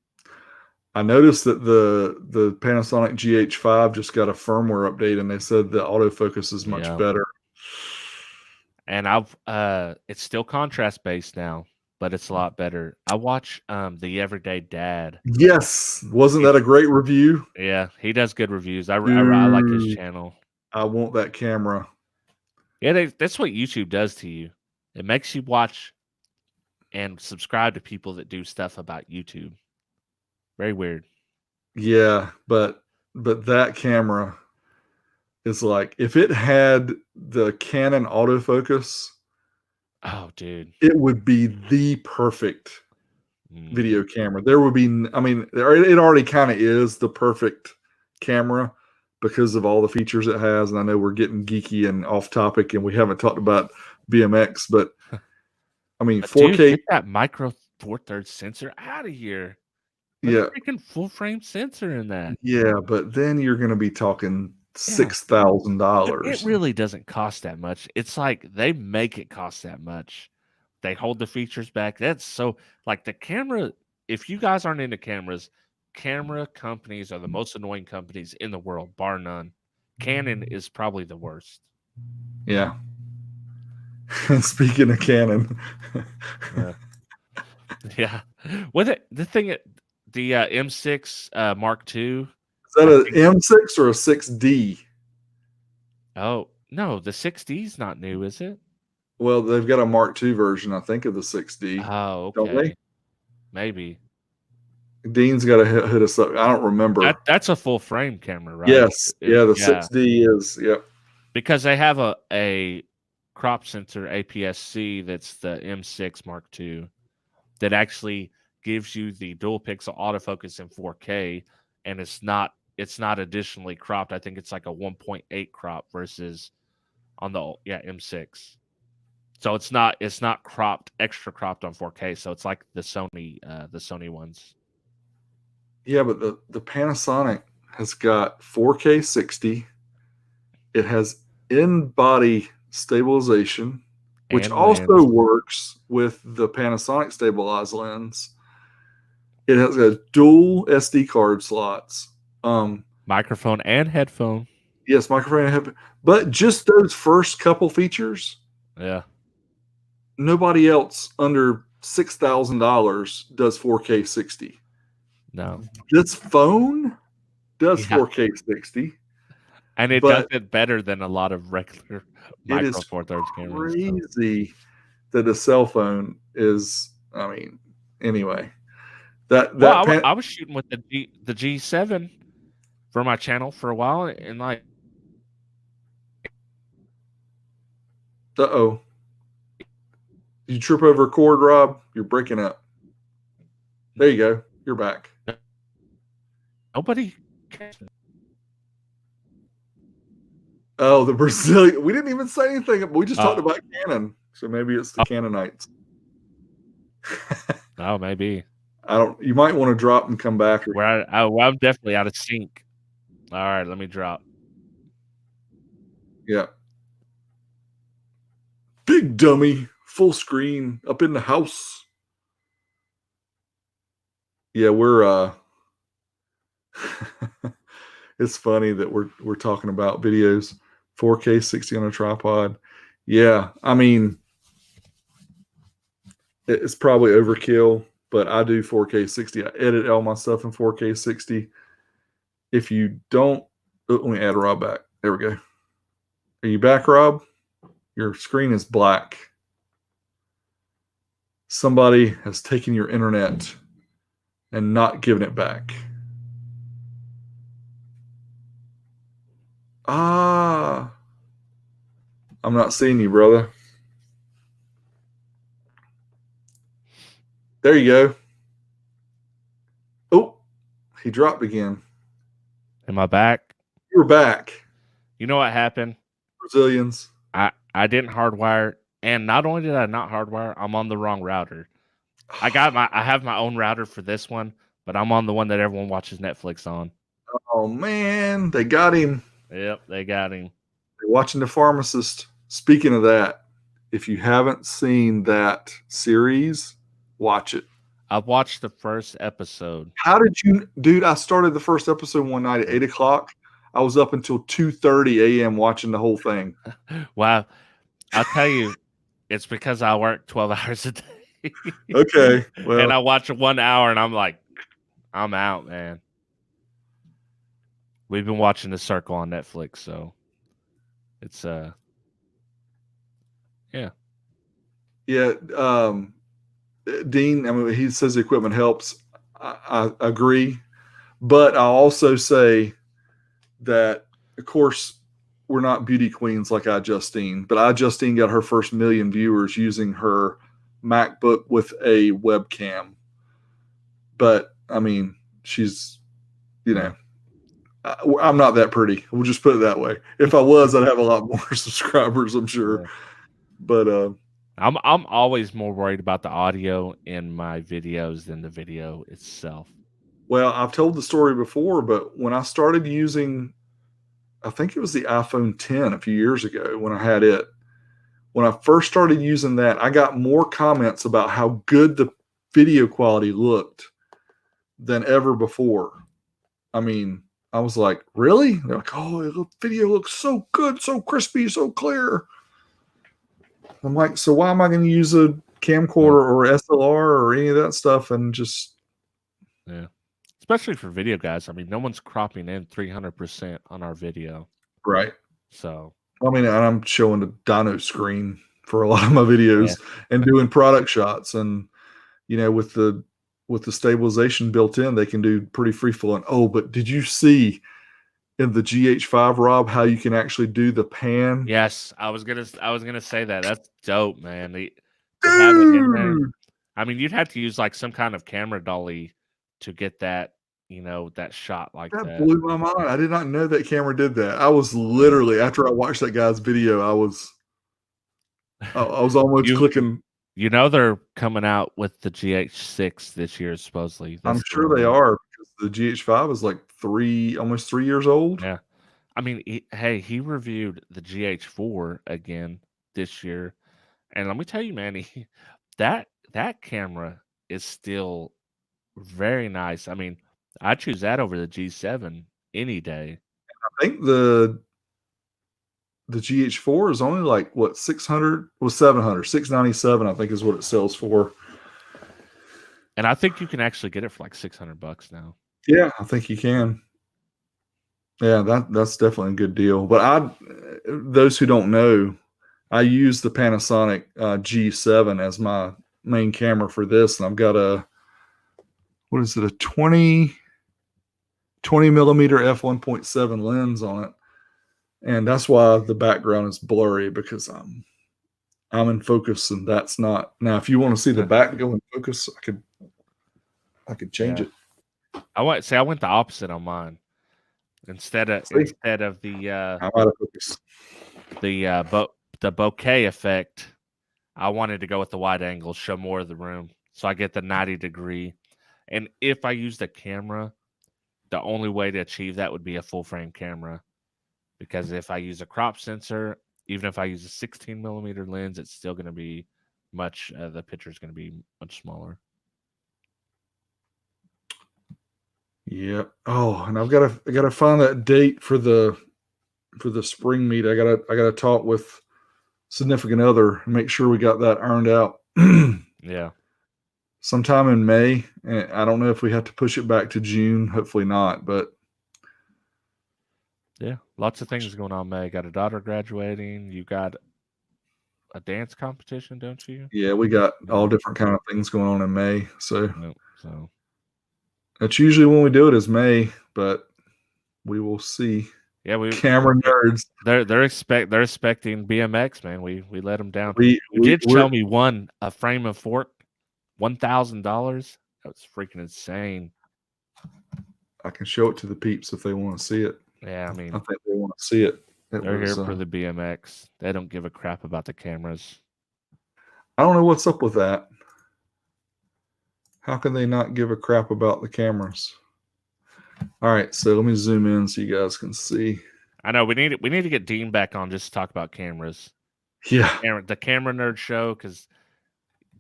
I noticed that the Panasonic GH5 just got a firmware update, and they said the autofocus is much better. And it's still contrast based now, but it's a lot better. I watch the Everyday Dad. Yes, wasn't that a great review? Yeah, he does good reviews. I like his channel. I want that camera. Yeah, that's what YouTube does to you. It makes you watch and subscribe to people that do stuff about YouTube. Very weird. Yeah, but that camera is like, if it had the Canon autofocus, oh dude, it would be the perfect video camera. There would be, I mean, it already kind of is the perfect camera because of all the features it has. And I know we're getting geeky and off topic, and we haven't talked about BMX, but I mean, 4K. Dude, get that micro four thirds sensor out of here. Put a freaking full frame sensor in that. Yeah, but then you're going to be talking $6,000. It really doesn't cost that much. It's like they make it cost that much. They hold the features back. That's so like the camera. If you guys aren't into cameras, camera companies are the most annoying companies in the world, bar none. Canon is probably the worst. Yeah. Speaking of Canon. Yeah. The M6 Mark II. Is that an M6 or a 6D? Oh, no, the 6D is not new, is it? Well, they've got a Mark II version, I think, of the 6D. Oh, okay. Don't they? Maybe. Dean's got to hit us up. I don't remember. That's a full frame camera, right? Yes. Yeah. The 6D is. Yep. Because they have a crop sensor APS-C that's the M6 Mark II that actually gives you the dual pixel autofocus in 4K, and it's not additionally cropped. I think it's like a 1.8 crop versus on the M6. So it's not cropped, extra cropped on 4K. So it's like the Sony ones. Yeah, but the Panasonic has got 4K 60. It has in-body stabilization, which And also works with the Panasonic stabilized lens. It has a dual SD card slots. Microphone and headphone. Yes, microphone and headphone. But just those first couple features, yeah, nobody else under $6,000 does 4K 60. No. This phone does 4K 60. And it does it better than a lot of regular Micro Four Thirds cameras. It is crazy that a cell phone is, I mean, anyway. I was shooting with the G7 for my channel for a while, and like, uh-oh. Did you trip over a cord, Rob? You're breaking up. There you go. You're back. Nobody. Oh, the Brazilian. We didn't even say anything. We just talked about Canon. So maybe it's the Canonites. Oh, maybe. You might want to drop and come back. I'm definitely out of sync. All right, let me drop. Yeah. Big dummy, full screen, up in the house. Yeah, we're it's funny that we're talking about videos 4K 60 on a tripod. Yeah, I mean, it's probably overkill, but I do 4K 60. I edit all my stuff in 4K 60. If you don't, let me add Rob back. There we go. Are you back, Rob? Your screen is black. Somebody has taken your internet and not given it back. I'm not seeing you, brother. There you go. Oh, he dropped again. Am I back? You're back. You know what happened? Brazilians. I didn't hardwire, and not only did I not hardwire, I'm on the wrong router. I have my own router for this one, but I'm on the one that everyone watches Netflix on. Oh man, they got him. Yep, they got him. They're watching The Pharmacist. Speaking of that, if you haven't seen that series, watch it. I've watched the first episode. How did you, dude? I started the first episode one night at 8 o'clock. I was up until 2:30 a.m. watching the whole thing. Wow. I'll tell you, it's because I work 12 hours a day. Okay. Well, and I watch 1 hour and I'm like, I'm out, man. We've been watching The Circle on Netflix, so it's yeah. Yeah. Dean, I mean, he says the equipment helps. I agree. But I'll also say that, of course, we're not beauty queens like iJustine, but iJustine got her first 1 million viewers using her MacBook with a webcam. But, I mean, she's, I'm not that pretty. We'll just put it that way. If I was, I'd have a lot more subscribers, I'm sure. Yeah. But I'm always more worried about the audio in my videos than the video itself. Well, I've told the story before, but when I started using, I think it was the iPhone 10 a few years ago when I had it. When I first started using that, I got more comments about how good the video quality looked than ever before. I mean, I was like, really? They're like, oh, the video looks so good, so crispy, so clear. I'm like, so why am I going to use a camcorder or SLR or any of that stuff and just... Yeah. Especially for video guys. I mean, no one's cropping in 300% on our video. Right. So, I mean, I'm showing the dyno screen for a lot of my videos and doing product shots. And, with the with the stabilization built in, they can do pretty free flowing. Oh, but did you see in the GH5, Rob, how you can actually do the pan? Yes, I was gonna say that. That's dope, man. To have it in there. Dude, I mean, you'd have to use like some kind of camera dolly to get that, that shot like that that. blew my mind. I did not know that camera did that. I was literally, after I watched that guy's video, I was almost You clicking. they're coming out with the GH6 this year, supposedly. I'm That's the sure they rumor. are, because the GH5 is like almost 3 years old. Yeah. I mean, he reviewed the GH4 again this year, and let me tell you, man, that camera is still very nice. I mean, I choose that over the G7 any day. I think the GH4 is only like what 600 was 700 697 I think is what it sells for. And I think you can actually get it for like $600 now. Yeah, I think you can. Yeah, that's definitely a good deal. But those who don't know, I use the Panasonic G7 as my main camera for this, and I've got a 20 millimeter f1.7 lens on it, and that's why the background is blurry, because I'm in focus and that's not. Now, if you want to see the back go in focus, I could change it. I went the opposite on mine. Instead of the I'm out of focus. The bokeh effect, I wanted to go with the wide angle, show more of the room, so I get the 90-degree. And if I use the camera, the only way to achieve that would be a full frame camera, because if I use a crop sensor, even if I use a 16 millimeter lens, it's still going to be the picture is going to be much smaller. Yep. Oh, and I gotta find that date for the spring meet. I gotta talk with significant other and make sure we got that ironed out. Yeah. Sometime in May. And I don't know if we have to push it back to June. Hopefully not, but yeah, lots of things going on, May. Got a daughter graduating. You got a dance competition, don't you? Yeah, we got all different kind of things going on in May. So that's usually when we do it, is May, but we will see. Yeah, camera nerds. They're expecting BMX, man. We let them down. You did show me a frame and fork, $1,000. That was freaking insane. I can show it to the peeps if they want to see it. Yeah, I mean, I think they want to see it. They're here for the BMX. They don't give a crap about the cameras. I don't know what's up with that. How can they not give a crap about the cameras? All right, so let me zoom in so you guys can see. I know we need to get Dean back on just to talk about cameras. Yeah, the camera nerd show, because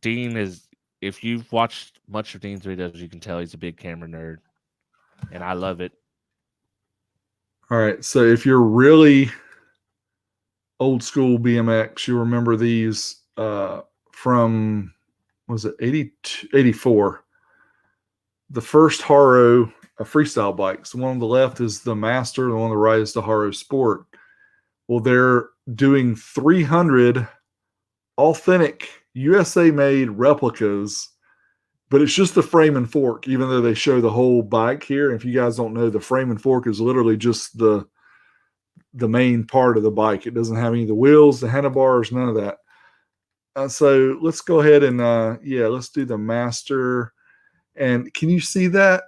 Dean is. If you've watched much of Dean's videos, you can tell he's a big camera nerd, and I love it. All right, so if you're really old school BMX, you remember these from, was it 84? The first Haro freestyle bikes. The one on the left is the Master, the one on the right is the Haro Sport. Well, they're doing 300 authentic USA-made replicas, but it's just the frame and fork, even though they show the whole bike here. If you guys don't know, the frame and fork is literally just the main part of the bike. It doesn't have any of the wheels, the handlebars, none of that. So let's go ahead and let's do the Master. And can you see that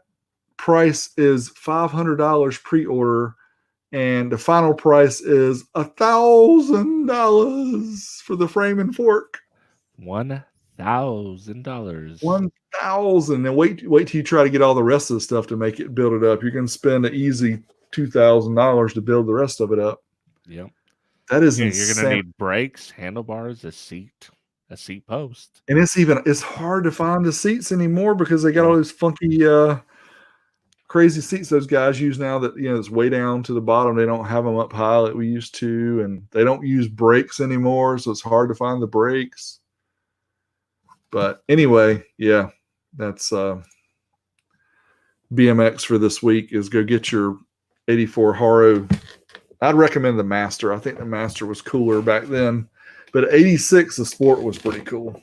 price is $500 pre-order, and the final price is $1,000 for the frame and fork. $1,000. $1,000. And wait till you try to get all the rest of the stuff to make it, build it up. You're going to spend an easy $2,000 to build the rest of it up. Yep. That is insane. You're going to need brakes, handlebars, a seat post. And it's hard to find the seats anymore because they got all those funky, crazy seats those guys use now that, it's way down to the bottom. They don't have them up high like we used to, and they don't use brakes anymore, so it's hard to find the brakes. But anyway, yeah, that's BMX for this week. Is go get your 84 Haro. I'd recommend the Master. I think the Master was cooler back then, but 86 the Sport was pretty cool.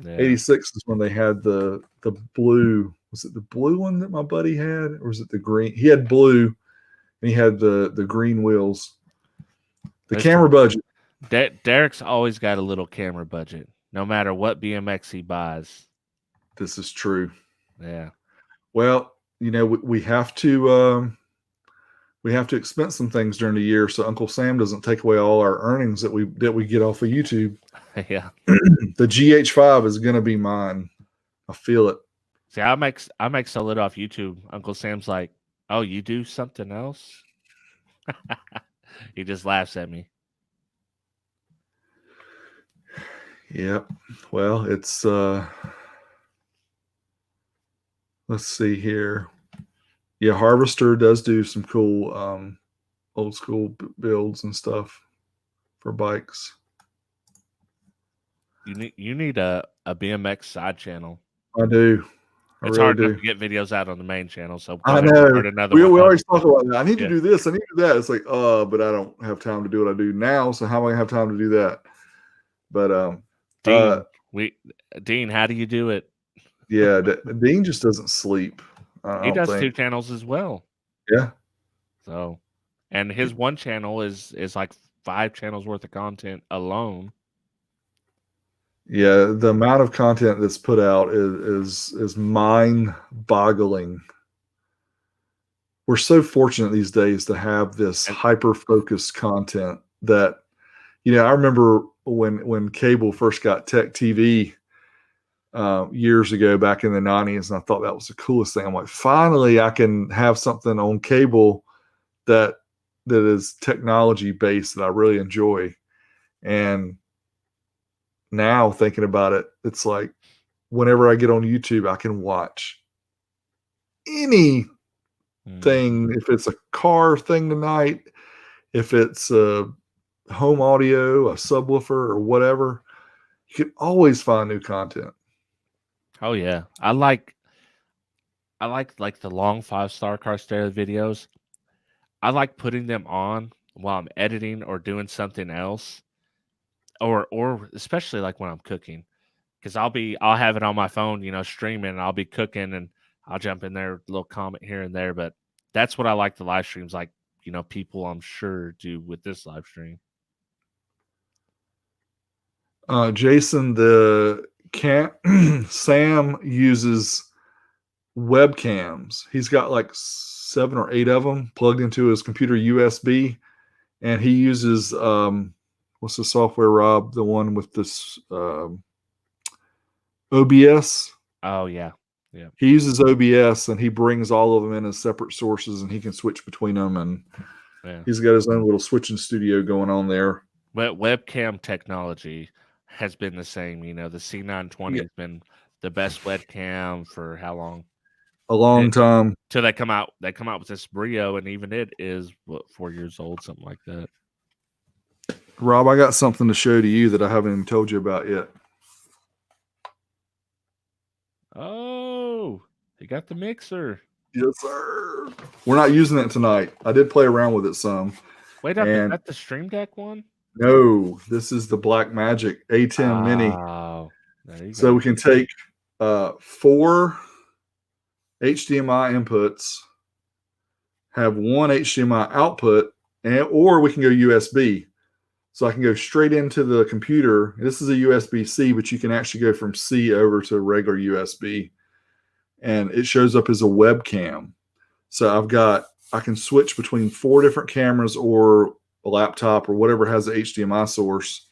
Yeah. 86 is when they had the blue. Was it the blue one that my buddy had, or was it the green? He had blue, and he had the green wheels. The camera budget. Derek's always got a little camera budget, no matter what BMX he buys. This is true. Yeah. Well, we have to expense some things during the year, so Uncle Sam doesn't take away all our earnings that we get off of YouTube. Yeah. The GH5 is going to be mine. I feel it. See, I make so little off YouTube. Uncle Sam's like, "Oh, you do something else?" He just laughs at me. Yeah. Well, it's let's see here. Yeah, Harvester does do some cool old school builds and stuff for bikes. You need a BMX side channel. I do. It's really hard enough do. to get videos out on the main channel, so I know. We always talk about that. I need to Yeah. do this. I need to do that. It's like, but I don't have time to do what I do now. So how am I gonna have time to do that? But Dean, how do you do it? Yeah, Dean just doesn't sleep. He does 2 channels as well. Yeah. So, and his one channel is like 5 channels worth of content alone. Yeah, the amount of content that's put out is mind-boggling. We're so fortunate these days to have this hyper-focused content that, I remember when cable first got Tech TV years ago, back in the 90s, and I thought that was the coolest thing. I'm like, finally, I can have something on cable that is technology-based that I really enjoy. And now thinking about it, it's like whenever I get on YouTube, I can watch anything. If it's a car thing tonight, if it's a home audio, a subwoofer, or whatever, you can always find new content. Oh yeah, I like the long 5-star car stereo videos. I like putting them on while I'm editing or doing something else. Or especially like when I'm cooking, because I'll have it on my phone, streaming, and I'll be cooking, and I'll jump in there, a little comment here and there. But that's what I like the live streams, like people I'm sure do with this live stream. Jason, Sam uses webcams. He's got like 7 or 8 of them plugged into his computer USB, and he uses what's the software, Rob? The one with this OBS. Oh yeah. Yeah. He uses OBS, and he brings all of them in as separate sources, and he can switch between them. And he's got his own little switching studio going on there. But webcam technology has been the same. The C920 has been the best webcam for how long? A long time. Till they come out with this Brio, and even it is 4 years old, something like that. Rob, I got something to show to you that I haven't even told you about yet. Oh, you got the mixer. Yes, sir. We're not using it tonight. I did play around with it some. Wait up, is that the Stream Deck one? No, this is the Black Magic A10 Mini. Oh, there you so go. We can take 4 HDMI inputs, have 1 HDMI output, or we can go USB. So I can go straight into the computer. This is a USB-C, but you can actually go from C over to regular USB. And it shows up as a webcam. So I can switch between 4 different cameras or a laptop or whatever has an HDMI source.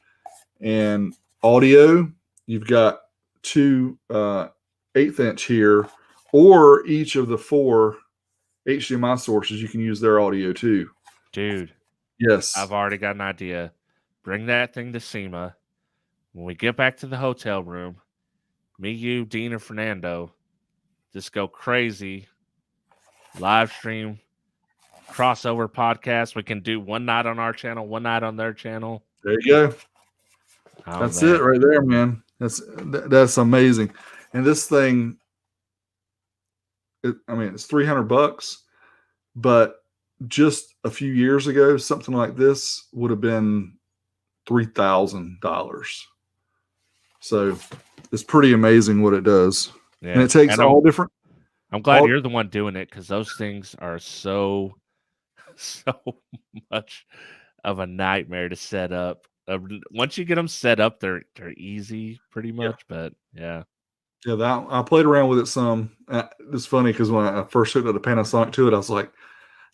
And audio, you've got 2 1/8" here, or each of the 4 HDMI sources, you can use their audio too. Dude. Yes. I've already got an idea. Bring that thing to SEMA. When we get back to the hotel room, me, you, Dean, and Fernando just go crazy. Live stream, crossover podcast. We can do one night on our channel, one night on their channel. There you go. That's it right there, man. That's amazing. And this thing, it's $300, but just a few years ago, something like this would have been $3,000. So it's pretty amazing what it does. Yeah. And it takes all different. I'm glad all- you're the one doing it, because those things are so much of a nightmare to set up. Once you get them set up, they're easy pretty much. But yeah. Yeah, I played around with it some. It's funny because when I first hooked up the Panasonic to it, I was like,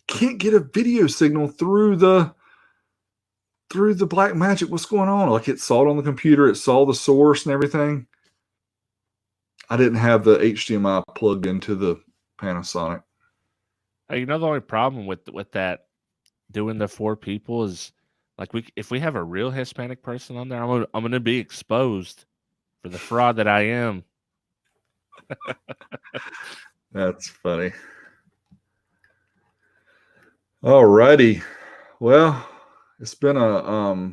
can't get a video signal through the Black Magic. What's going on? Like, it saw it on the computer, it saw the source and everything. I didn't have the HDMI plugged into the Panasonic. You know, the only problem with that doing the 4 people is, like, if we have a real Hispanic person on there, I'm gonna be exposed for the fraud that I am. That's funny. All righty. Well, it's been a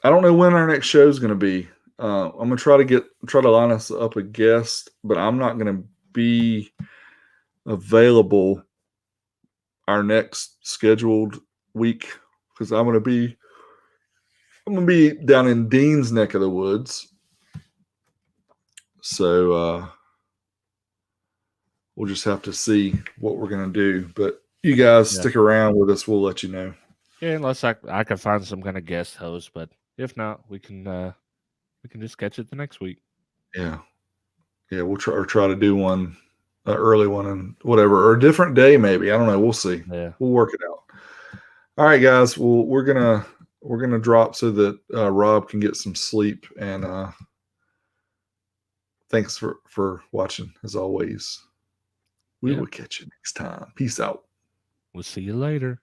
I don't know when our next show is going to be. I'm gonna try to line us up a guest, but I'm not going to be available our next scheduled week because I'm gonna be down in Dean's neck of the woods. So we'll just have to see what we're gonna do. But you guys stick around with us. We'll let you know. Yeah, unless I can find some kind of guest host, but if not, we can just catch it the next week. Yeah, we'll try to do one, an early one, and whatever, or a different day maybe. I don't know. We'll see. Yeah, we'll work it out. All right, guys. Well, we're gonna drop so that Rob can get some sleep. And thanks for watching as always. We will catch you next time. Peace out. We'll see you later.